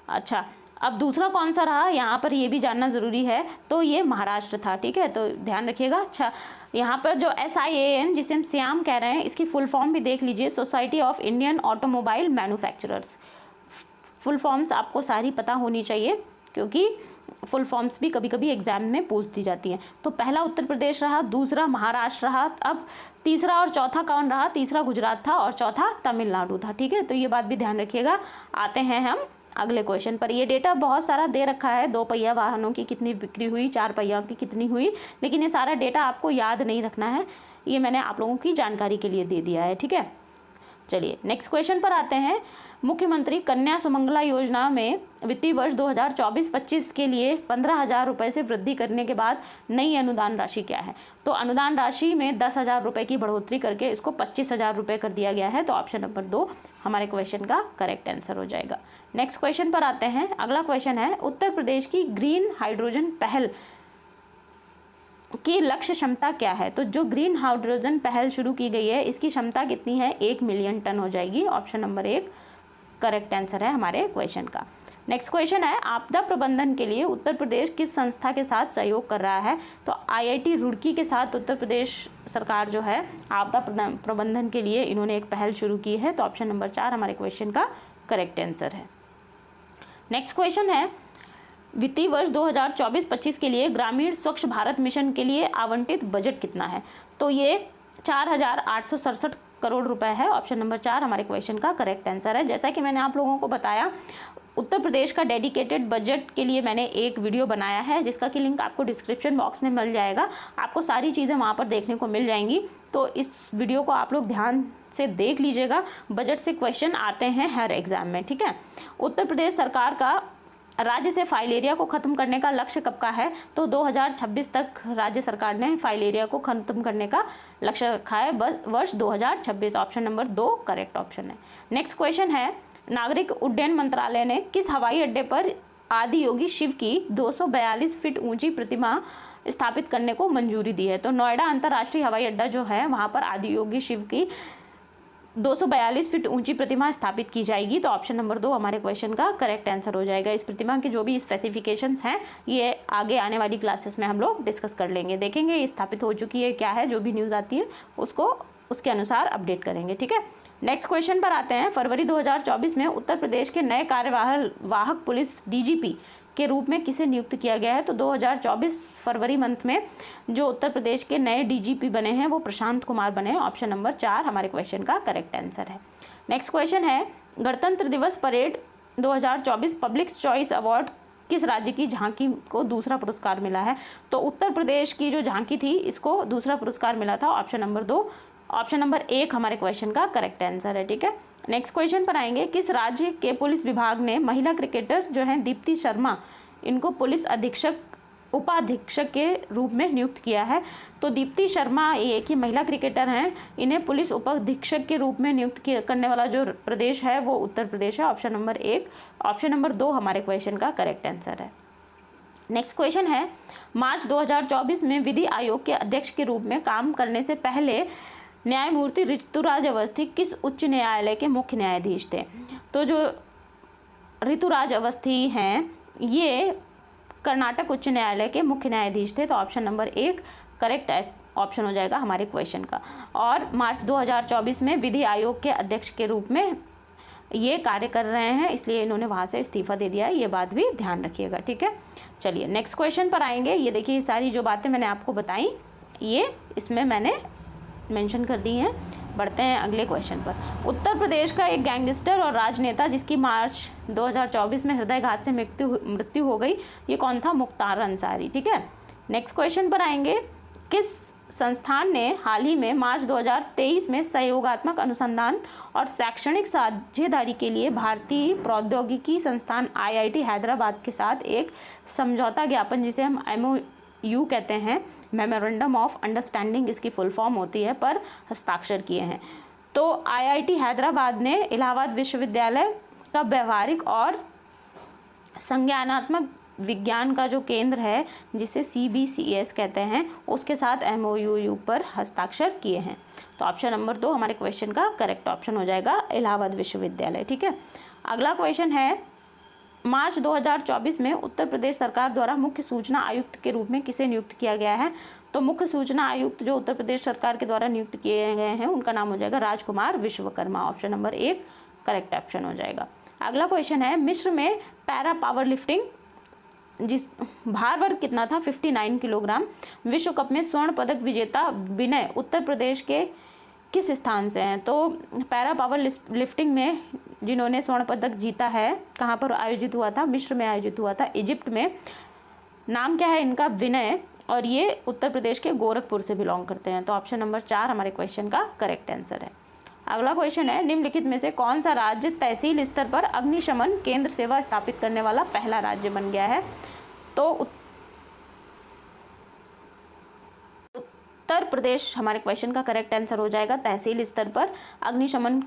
अच्छा, अब दूसरा कौन सा रहा, यहाँ पर ये भी जानना ज़रूरी है। तो ये महाराष्ट्र था। ठीक है, तो ध्यान रखिएगा। अच्छा, यहाँ पर जो SIAM जिसे हम श्याम कह रहे हैं, इसकी फुल फॉर्म भी देख लीजिए, society of Indian automobile manufacturers. Full forms आपको सारी पता होनी चाहिए, क्योंकि फुल फॉर्म्स भी कभी कभी एग्जाम में पूछ दी जाती हैं। तो पहला उत्तर प्रदेश रहा, दूसरा महाराष्ट्र रहा, अब तीसरा और चौथा कौन रहा? तीसरा गुजरात था और चौथा तमिलनाडु था। ठीक है, तो ये बात भी ध्यान रखिएगा। आते हैं हम अगले क्वेश्चन पर। ये डेटा बहुत सारा दे रखा है, 2 पहिया वाहनों की कितनी बिक्री हुई, 4 पहिया की कितनी हुई, लेकिन ये सारा डेटा आपको याद नहीं रखना है, ये मैंने आप लोगों की जानकारी के लिए दे दिया है। ठीक है, चलिए नेक्स्ट क्वेश्चन पर आते हैं। मुख्यमंत्री कन्या सुमंगला योजना में वित्तीय वर्ष 2024-25 के लिए 15,000 रुपये से वृद्धि करने के बाद नई अनुदान राशि क्या है? तो अनुदान राशि में 10,000 रुपये की बढ़ोतरी करके इसको 25,000 रुपये कर दिया गया है। तो ऑप्शन नंबर 2 हमारे क्वेश्चन का करेक्ट आंसर हो जाएगा। नेक्स्ट क्वेश्चन पर आते हैं। अगला क्वेश्चन है, उत्तर प्रदेश की ग्रीन हाइड्रोजन पहल की लक्ष्य क्षमता क्या है? तो जो ग्रीन हाइड्रोजन पहल शुरू की गई है इसकी क्षमता कितनी है? 1 मिलियन टन हो जाएगी। ऑप्शन नंबर 1 करेक्ट आंसर है हमारे क्वेश्चन का। नेक्स्ट क्वेश्चन है, आपदा प्रबंधन के लिए उत्तर प्रदेश किस संस्था के साथ सहयोग कर रहा है? तो IIT रुड़की के साथ उत्तर प्रदेश सरकार जो है आपदा प्रबंधन के लिए इन्होंने एक पहल शुरू की है। तो ऑप्शन नंबर 4 हमारे क्वेश्चन का करेक्ट आंसर है। नेक्स्ट क्वेश्चन है, वित्तीय वर्ष 2024-25 के लिए ग्रामीण स्वच्छ भारत मिशन के लिए आवंटित बजट कितना है? तो ये 4,867 करोड़ रुपए है। ऑप्शन नंबर 4 हमारे क्वेश्चन का करेक्ट आंसर है। जैसा कि मैंने आप लोगों को बताया, उत्तर प्रदेश का डेडिकेटेड बजट के लिए मैंने एक वीडियो बनाया है जिसका कि लिंक आपको डिस्क्रिप्शन बॉक्स में मिल जाएगा। आपको सारी चीज़ें वहाँ पर देखने को मिल जाएंगी। तो इस वीडियो को आप लोग ध्यान से देख लीजिएगा। बजट से क्वेश्चन आते हैं हर एग्जाम में, ठीक है। उत्तर प्रदेश सरकार का राज्य से फाइलेरिया को खत्म करने का लक्ष्य कब का है? तो 2026 तक राज्य सरकार ने फाइलेरिया को खत्म करने का लक्ष्य रखा है, वर्ष 2026। ऑप्शन नंबर 2 करेक्ट ऑप्शन है। नेक्स्ट क्वेश्चन है, नागरिक उड्डयन मंत्रालय ने किस हवाई अड्डे पर आदि योगी शिव की 242 फीट ऊंची प्रतिमा स्थापित करने को मंजूरी दी है? तो नोएडा अंतर्राष्ट्रीय हवाई अड्डा जो है वहाँ पर आदि योगी शिव की 242 फीट ऊंची प्रतिमा स्थापित की जाएगी। तो ऑप्शन नंबर 2 हमारे क्वेश्चन का करेक्ट आंसर हो जाएगा। इस प्रतिमा की जो भी स्पेसिफिकेशंस हैं ये आगे आने वाली क्लासेस में हम लोग डिस्कस कर लेंगे, देखेंगे ये स्थापित हो चुकी है क्या है, जो भी न्यूज़ आती है उसको उसके अनुसार अपडेट करेंगे, ठीक है। नेक्स्ट क्वेश्चन पर आते हैं। फरवरी 2024 में उत्तर प्रदेश के नए कार्यवाहक पुलिस DGP के रूप में किसे नियुक्त किया गया है? तो 2024 फरवरी मंथ में जो उत्तर प्रदेश के नए DGP बने हैं वो प्रशांत कुमार बने। ऑप्शन नंबर 4 हमारे क्वेश्चन का करेक्ट आंसर है। नेक्स्ट क्वेश्चन है, गणतंत्र दिवस परेड 2024 पब्लिक चॉइस अवार्ड किस राज्य की झांकी को दूसरा पुरस्कार मिला है? तो उत्तर प्रदेश की जो झांकी थी इसको दूसरा पुरस्कार मिला था। ऑप्शन नंबर 2 ऑप्शन नंबर 1 हमारे क्वेश्चन का करेक्ट आंसर है, ठीक है। नेक्स्ट क्वेश्चन पर आएंगे। किस राज्य के पुलिस विभाग ने महिला क्रिकेटर जो हैं दीप्ति शर्मा इनको पुलिस अधीक्षक उपाधीक्षक के रूप में नियुक्त किया है? तो दीप्ति शर्मा ये कि महिला क्रिकेटर हैं, इन्हें पुलिस उपाधीक्षक के रूप में नियुक्त करने वाला जो प्रदेश है वो उत्तर प्रदेश है। ऑप्शन नंबर 1 ऑप्शन नंबर 2 हमारे क्वेश्चन का करेक्ट आंसर है। नेक्स्ट क्वेश्चन है, मार्च 2024 में विधि आयोग के अध्यक्ष के रूप में काम करने से पहले न्यायमूर्ति ऋतुराज अवस्थी किस उच्च न्यायालय के मुख्य न्यायाधीश थे? तो जो ऋतुराज अवस्थी हैं ये कर्नाटक उच्च न्यायालय के मुख्य न्यायाधीश थे। तो ऑप्शन नंबर 1 करेक्ट ऑप्शन हो जाएगा हमारे क्वेश्चन का। और मार्च 2024 में विधि आयोग के अध्यक्ष के रूप में ये कार्य कर रहे हैं, इसलिए इन्होंने वहाँ से इस्तीफा दे दिया है, ये बात भी ध्यान रखिएगा, ठीक है। चलिए नेक्स्ट क्वेश्चन पर आएंगे। ये देखिए सारी जो बातें मैंने आपको बताई ये इसमें मैंने मेंशन कर दी हैं। बढ़ते हैं अगले क्वेश्चन पर। उत्तर प्रदेश का एक गैंगस्टर और राजनेता जिसकी मार्च 2024 में हृदयघात से मृत्यु हो गई, ये कौन था? मुख्तार अंसारी, ठीक है। नेक्स्ट क्वेश्चन पर आएंगे। किस संस्थान ने हाल ही में मार्च 2023 में सहयोगात्मक अनुसंधान और शैक्षणिक साझेदारी के लिए भारतीय प्रौद्योगिकी संस्थान IIT हैदराबाद के साथ एक समझौता ज्ञापन, जिसे हम MOU कहते हैं, मेमोरेंडम ऑफ अंडरस्टैंडिंग इसकी फुल फॉर्म होती है, पर हस्ताक्षर किए हैं? तो IIT हैदराबाद ने इलाहाबाद विश्वविद्यालय का व्यवहारिक और संज्ञानात्मक विज्ञान का जो केंद्र है जिसे CBCS कहते हैं उसके साथ MOU पर हस्ताक्षर किए हैं। तो ऑप्शन नंबर 2 हमारे क्वेश्चन का करेक्ट ऑप्शन हो जाएगा, इलाहाबाद विश्वविद्यालय, ठीक है। अगला क्वेश्चन है, मार्च 2024 में उत्तर प्रदेश सरकार द्वारा मुख्य सूचना आयुक्त के रूप में किसे नियुक्त किया गया है? तो मुख्य सूचना आयुक्त जो उत्तर प्रदेश सरकार के द्वारा नियुक्त किए गए हैं उनका नाम हो जाएगा Rajkumar Vishwakarma. Option number 1 correct option हो जाएगा। अगला क्वेश्चन है, मिस्र में पैरा पावर लिफ्टिंग जिस भार वर्ग कितना था? 59 किलोग्राम। विश्व कप में स्वर्ण पदक विजेता विनय उत्तर प्रदेश के किस स्थान से हैं? तो पैरा पावर लिफ्टिंग में जिन्होंने स्वर्ण पदक जीता है कहाँ पर आयोजित हुआ था? मिस्र में आयोजित हुआ था, इजिप्ट में। नाम क्या है इनका? विनय, और ये उत्तर प्रदेश के गोरखपुर से बिलोंग करते हैं। तो ऑप्शन नंबर 4 हमारे क्वेश्चन का करेक्ट आंसर है। अगला क्वेश्चन है, निम्नलिखित में से कौन सा राज्य तहसील स्तर पर अग्निशमन केंद्र सेवा स्थापित करने वाला पहला राज्य बन गया है? तो उत्तर प्रदेश हमारे क्वेश्चन का करेक्ट आंसर हो जाएगा। तहसील स्तर पर अग्निशमन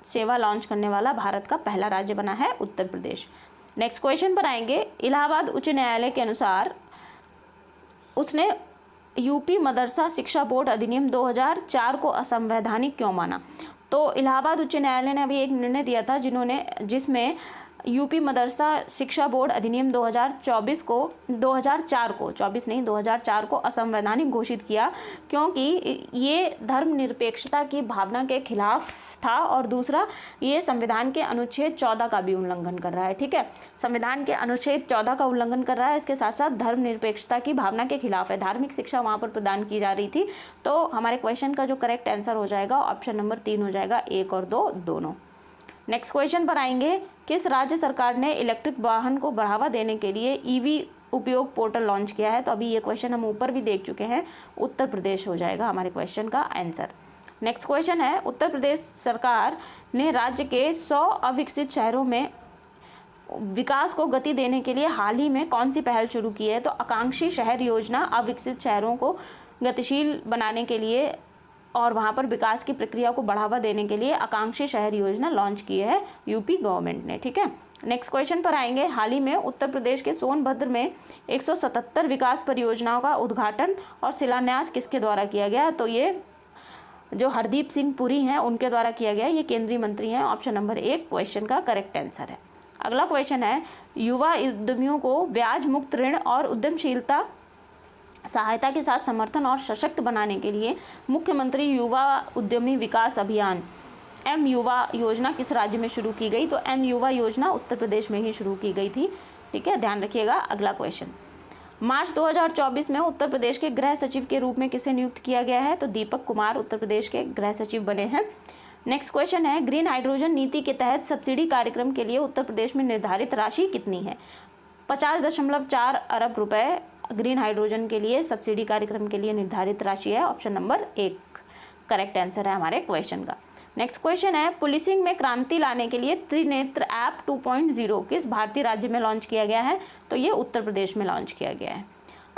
सेवा लॉन्च करने वाला भारत का पहला राज्य बना है उत्तर प्रदेश। नेक्स्ट क्वेश्चन पर आएंगे, इलाहाबाद उच्च न्यायालय के अनुसार उसने यूपी मदरसा शिक्षा बोर्ड अधिनियम 2004 को असंवैधानिक क्यों माना? तो इलाहाबाद उच्च न्यायालय ने अभी एक निर्णय दिया था जिसमें यूपी मदरसा शिक्षा बोर्ड अधिनियम 2024 को 2004 को असंवैधानिक घोषित किया, क्योंकि ये धर्मनिरपेक्षता की भावना के खिलाफ था और दूसरा ये संविधान के अनुच्छेद 14 का भी उल्लंघन कर रहा है। ठीक है, संविधान के अनुच्छेद 14 का उल्लंघन कर रहा है, इसके साथ साथ धर्मनिरपेक्षता की भावना के खिलाफ है। धार्मिक शिक्षा वहाँ पर प्रदान की जा रही थी। तो हमारे क्वेश्चन का जो करेक्ट आंसर हो जाएगा ऑप्शन नंबर 3 हो जाएगा, 1 और 2 दोनों। नेक्स्ट क्वेश्चन पर आएंगे, किस राज्य सरकार ने इलेक्ट्रिक वाहन को बढ़ावा देने के लिए ईवी उपयोग पोर्टल लॉन्च किया है? तो अभी ये क्वेश्चन हम ऊपर भी देख चुके हैं, उत्तर प्रदेश हो जाएगा हमारे क्वेश्चन का आंसर। नेक्स्ट क्वेश्चन है, उत्तर प्रदेश सरकार ने राज्य के 100 अविकसित शहरों में विकास को गति देने के लिए हाल ही में कौन सी पहल शुरू की है? तो आकांक्षी शहर योजना अविकसित शहरों को गतिशील बनाने के लिए और वहाँ पर विकास की प्रक्रिया को बढ़ावा देने के लिए आकांक्षी शहर योजना लॉन्च की है यूपी गवर्नमेंट ने। ठीक है, नेक्स्ट क्वेश्चन पर आएंगे, हाल ही में उत्तर प्रदेश के सोनभद्र में 177 विकास परियोजनाओं का उद्घाटन और शिलान्यास किसके द्वारा किया गया? तो ये जो हरदीप सिंह पुरी हैं उनके द्वारा किया गया। ये केंद्रीय मंत्री हैं। ऑप्शन नंबर 1 क्वेश्चन का करेक्ट आंसर है। अगला क्वेश्चन है, युवा उद्यमियों को ब्याज मुक्त ऋण और उद्यमशीलता सहायता के साथ समर्थन और सशक्त बनाने के लिए मुख्यमंत्री युवा उद्यमी विकास अभियान एम युवा योजना किस राज्य में शुरू की गई? तो एम युवा योजना उत्तर प्रदेश में ही शुरू की गई थी। ठीक है, ध्यान रखिएगा। अगला क्वेश्चन, मार्च 2024 में उत्तर प्रदेश के गृह सचिव के रूप में किसे नियुक्त किया गया है? तो दीपक कुमार उत्तर प्रदेश के गृह सचिव बने हैं। नेक्स्ट क्वेश्चन है, ग्रीन हाइड्रोजन नीति के तहत सब्सिडी कार्यक्रम के लिए उत्तर प्रदेश में निर्धारित राशि कितनी है? 50.4 अरब रुपए ग्रीन हाइड्रोजन के लिए सब्सिडी कार्यक्रम के लिए निर्धारित राशि है। ऑप्शन नंबर 1 करेक्ट आंसर है हमारे क्वेश्चन का। नेक्स्ट क्वेश्चन है, पुलिसिंग में क्रांति लाने के लिए त्रिनेत्र ऐप 2.0 किस भारतीय राज्य में लॉन्च किया गया है? तो ये उत्तर प्रदेश में लॉन्च किया गया है।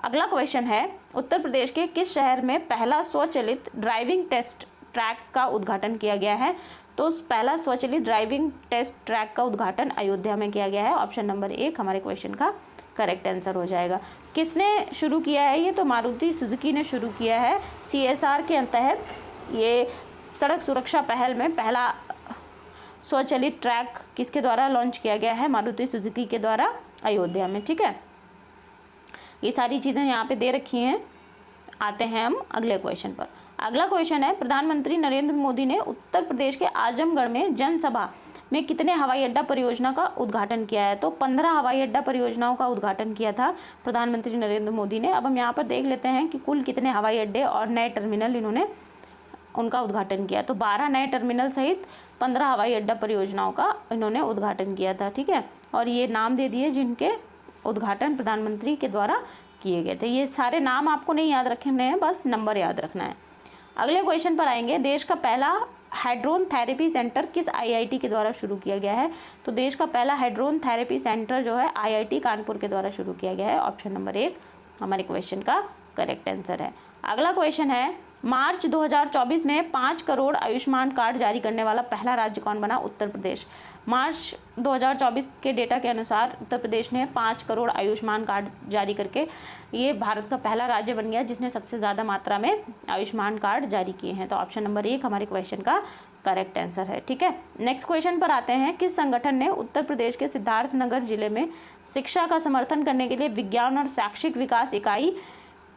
अगला क्वेश्चन है, उत्तर प्रदेश के किस शहर में पहला स्वचालित ड्राइविंग टेस्ट ट्रैक का उद्घाटन किया गया है? तो पहला स्वचालित ड्राइविंग टेस्ट ट्रैक का उद्घाटन अयोध्या में किया गया है। ऑप्शन नंबर 1 हमारे क्वेश्चन का करेक्ट आंसर हो जाएगा। किसने शुरू किया है ये? तो मारुति सुजुकी ने शुरू किया है। CSR के तहत ये सड़क सुरक्षा पहल में पहला स्वचालित ट्रैक किसके द्वारा लॉन्च किया गया है? मारुति सुजुकी के द्वारा अयोध्या में। ठीक है, ये सारी चीज़ें यहाँ पे दे रखी हैं। आते हैं हम अगले क्वेश्चन पर। अगला क्वेश्चन है, प्रधानमंत्री नरेंद्र मोदी ने उत्तर प्रदेश के आजमगढ़ में जनसभा में कितने हवाई अड्डा परियोजना का उद्घाटन किया है? तो 15 हवाई अड्डा परियोजनाओं का उद्घाटन किया था प्रधानमंत्री नरेंद्र मोदी ने। अब हम यहाँ पर देख लेते हैं कि कुल कितने हवाई अड्डे और नए टर्मिनल इन्होंने उनका उद्घाटन किया। तो 12 नए टर्मिनल सहित 15 हवाई अड्डा परियोजनाओं का इन्होंने उद्घाटन किया था। ठीक है, और ये नाम दे दिए जिनके उद्घाटन प्रधानमंत्री के द्वारा किए गए थे। ये सारे नाम आपको नहीं याद रखने हैं, बस नंबर याद रखना है। अगले क्वेश्चन पर आएंगे, देश का पहला हाइड्रोन थेरेपी सेंटर किस IIT के द्वारा शुरू किया गया है? तो देश का पहला हाइड्रोन थेरेपी सेंटर जो है IIT कानपुर के द्वारा शुरू किया गया है। ऑप्शन नंबर 1 हमारे क्वेश्चन का करेक्ट आंसर है। अगला क्वेश्चन है, मार्च 2024 में 5 करोड़ आयुष्मान कार्ड जारी करने वाला पहला राज्य कौन बना? उत्तर प्रदेश। मार्च 2024 के डेटा के अनुसार उत्तर प्रदेश ने 5 करोड़ आयुष्मान कार्ड जारी करके ये भारत का पहला राज्य बन गया जिसने सबसे ज़्यादा मात्रा में आयुष्मान कार्ड जारी किए हैं। तो ऑप्शन नंबर 1 हमारे क्वेश्चन का करेक्ट आंसर है। ठीक है, नेक्स्ट क्वेश्चन पर आते हैं, किस संगठन ने उत्तर प्रदेश के सिद्धार्थनगर जिले में शिक्षा का समर्थन करने के लिए विज्ञान और शैक्षिक विकास इकाई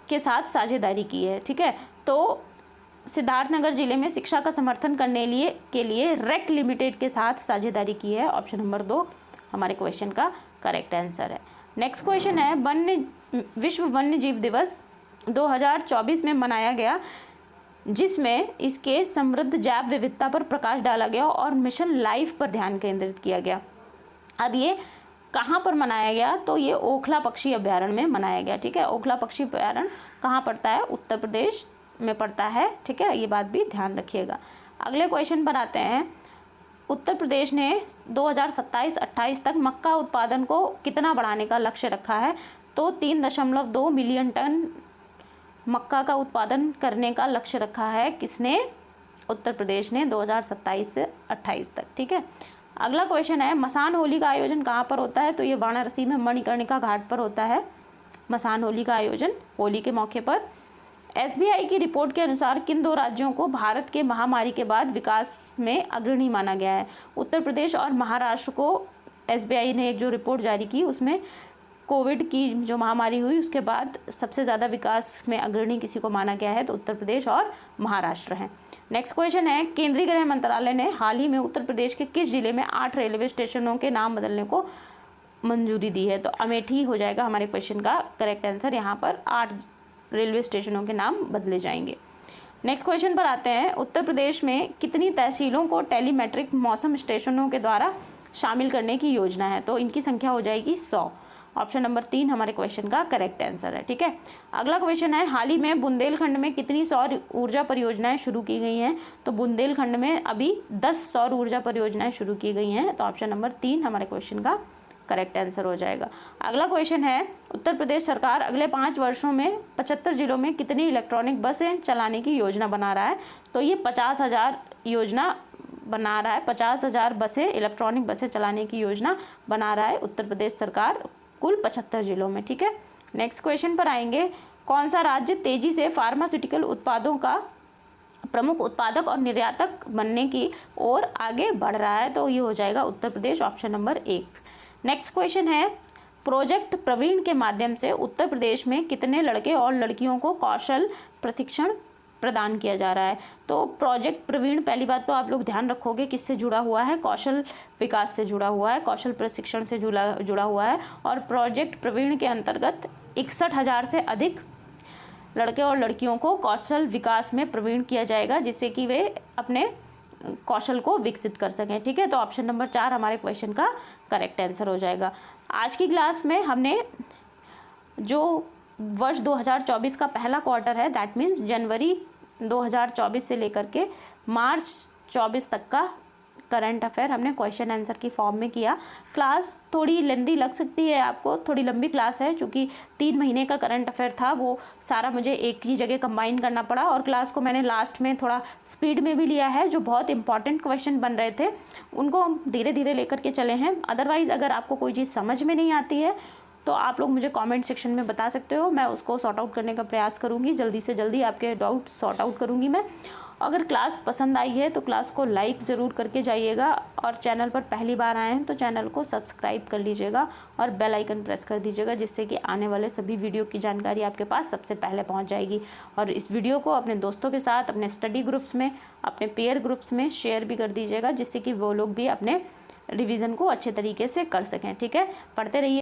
के साथ साझेदारी की है? ठीक है, तो सिद्धार्थनगर जिले में शिक्षा का समर्थन करने के लिए रेक लिमिटेड के साथ साझेदारी की है। ऑप्शन नंबर 2 हमारे क्वेश्चन का करेक्ट आंसर है। नेक्स्ट क्वेश्चन है, विश्व वन्य जीव दिवस 2024 में मनाया गया जिसमें इसके समृद्ध जैव विविधता पर प्रकाश डाला गया और मिशन लाइफ पर ध्यान केंद्रित किया गया। अब ये कहाँ पर मनाया गया? तो ये ओखला पक्षी अभ्यारण्य में मनाया गया। ठीक है, ओखला पक्षी अभ्यारण्य कहाँ पड़ता है? उत्तर प्रदेश में पड़ता है। ठीक है, ये बात भी ध्यान रखिएगा। अगले क्वेश्चन पर आते हैं। उत्तर प्रदेश ने 2027-28 तक मक्का उत्पादन को कितना बढ़ाने का लक्ष्य रखा है? तो 3.2 मिलियन टन मक्का का उत्पादन करने का लक्ष्य रखा है। किसने? उत्तर प्रदेश ने 2027 से 28 तक। ठीक है। अगला क्वेश्चन है, मसान होली का आयोजन कहाँ पर होता है? तो ये वाराणसी में मणिकर्णिका घाट पर होता है मसान होली का आयोजन, होली के मौके पर। एसबीआई की रिपोर्ट के अनुसार किन 2 राज्यों को भारत के महामारी के बाद विकास में अग्रणी माना गया है? उत्तर प्रदेश और महाराष्ट्र को एसबीआई ने एक जो रिपोर्ट जारी की उसमें कोविड की जो महामारी हुई उसके बाद सबसे ज़्यादा विकास में अग्रणी किसी को माना गया है? तो उत्तर प्रदेश और महाराष्ट्र हैं। नेक्स्ट क्वेश्चन है, केंद्रीय गृह मंत्रालय ने हाल ही में उत्तर प्रदेश के किस जिले में 8 रेलवे स्टेशनों के नाम बदलने को मंजूरी दी है? तो अमेठी हो जाएगा हमारे क्वेश्चन का करेक्ट आंसर। यहाँ पर 8 रेलवे स्टेशनों के नाम बदले जाएंगे। नेक्स्ट क्वेश्चन पर आते हैं, उत्तर प्रदेश में कितनी तहसीलों को टेलीमेट्रिक मौसम स्टेशनों के द्वारा शामिल करने की योजना है? तो इनकी संख्या हो जाएगी 100। ऑप्शन नंबर 3 हमारे क्वेश्चन का करेक्ट आंसर है। ठीक है। अगला क्वेश्चन है, हाल ही में बुंदेलखंड में कितनी सौर ऊर्जा परियोजनाएं शुरू की गई हैं? तो बुंदेलखंड में अभी 10 सौर ऊर्जा परियोजनाएं शुरू की गई हैं। तो ऑप्शन नंबर 3 हमारे क्वेश्चन का करेक्ट आंसर हो जाएगा। अगला क्वेश्चन है, उत्तर प्रदेश सरकार अगले 5 वर्षों में 75 जिलों में कितनी इलेक्ट्रॉनिक बसें चलाने की योजना बना रहा है? तो ये 50,000 योजना बना रहा है। 50,000 बसें, इलेक्ट्रॉनिक बसें चलाने की योजना बना रहा है उत्तर प्रदेश सरकार कुल 75 जिलों में। ठीक है। नेक्स्ट क्वेश्चन पर आएंगे, कौन सा राज्य तेजी से फार्मास्यूटिकल उत्पादों का प्रमुख उत्पादक और निर्यातक बनने की ओर आगे बढ़ रहा है? तो ये हो जाएगा Uttar Pradesh. Option number 1। Next question है, प्रोजेक्ट प्रवीण के माध्यम से उत्तर प्रदेश में कितने लड़के और लड़कियों को कौशल प्रशिक्षण प्रदान किया जा रहा है? तो प्रोजेक्ट प्रवीण, पहली बात तो आप लोग ध्यान रखोगे किससे जुड़ा हुआ है? कौशल विकास से जुड़ा हुआ है, कौशल प्रशिक्षण से जुड़ा हुआ है। और प्रोजेक्ट प्रवीण के अंतर्गत 61,000 से अधिक लड़के और लड़कियों को कौशल विकास में प्रवीण किया जाएगा, जिससे कि वे अपने कौशल को विकसित कर सकें। ठीक है। तो ऑप्शन नंबर 4 हमारे क्वेश्चन का करेक्ट आंसर हो जाएगा। आज की क्लास में हमने जो वर्ष 2024 का पहला क्वार्टर है, दैट मीन्स जनवरी 2024 से लेकर के मार्च 24 तक का करंट अफेयर हमने क्वेश्चन आंसर की फॉर्म में किया। क्लास थोड़ी लेंदी लग सकती है आपको, थोड़ी लंबी क्लास है, क्योंकि 3 महीने का करंट अफेयर था, वो सारा मुझे एक ही जगह कंबाइन करना पड़ा। और क्लास को मैंने लास्ट में थोड़ा स्पीड में भी लिया है। जो बहुत इंपॉर्टेंट क्वेश्चन बन रहे थे उनको हम धीरे धीरे लेकर के चले हैं। अदरवाइज़ अगर आपको कोई चीज़ समझ में नहीं आती है तो आप लोग मुझे कमेंट सेक्शन में बता सकते हो, मैं उसको सॉर्ट आउट करने का प्रयास करूँगी। जल्दी से जल्दी आपके डाउट सॉर्ट आउट करूँगी मैं। अगर क्लास पसंद आई है तो क्लास को लाइक ज़रूर करके जाइएगा, और चैनल पर पहली बार आए हैं तो चैनल को सब्सक्राइब कर लीजिएगा और बेल आइकन प्रेस कर दीजिएगा, जिससे कि आने वाले सभी वीडियो की जानकारी आपके पास सबसे पहले पहुंच जाएगी। और इस वीडियो को अपने दोस्तों के साथ, अपने स्टडी ग्रुप्स में, अपने पेयर ग्रुप्स में शेयर भी कर दीजिएगा, जिससे कि वो लोग भी अपने रिवीजन को अच्छे तरीके से कर सकें। ठीक है। पढ़ते रहिए।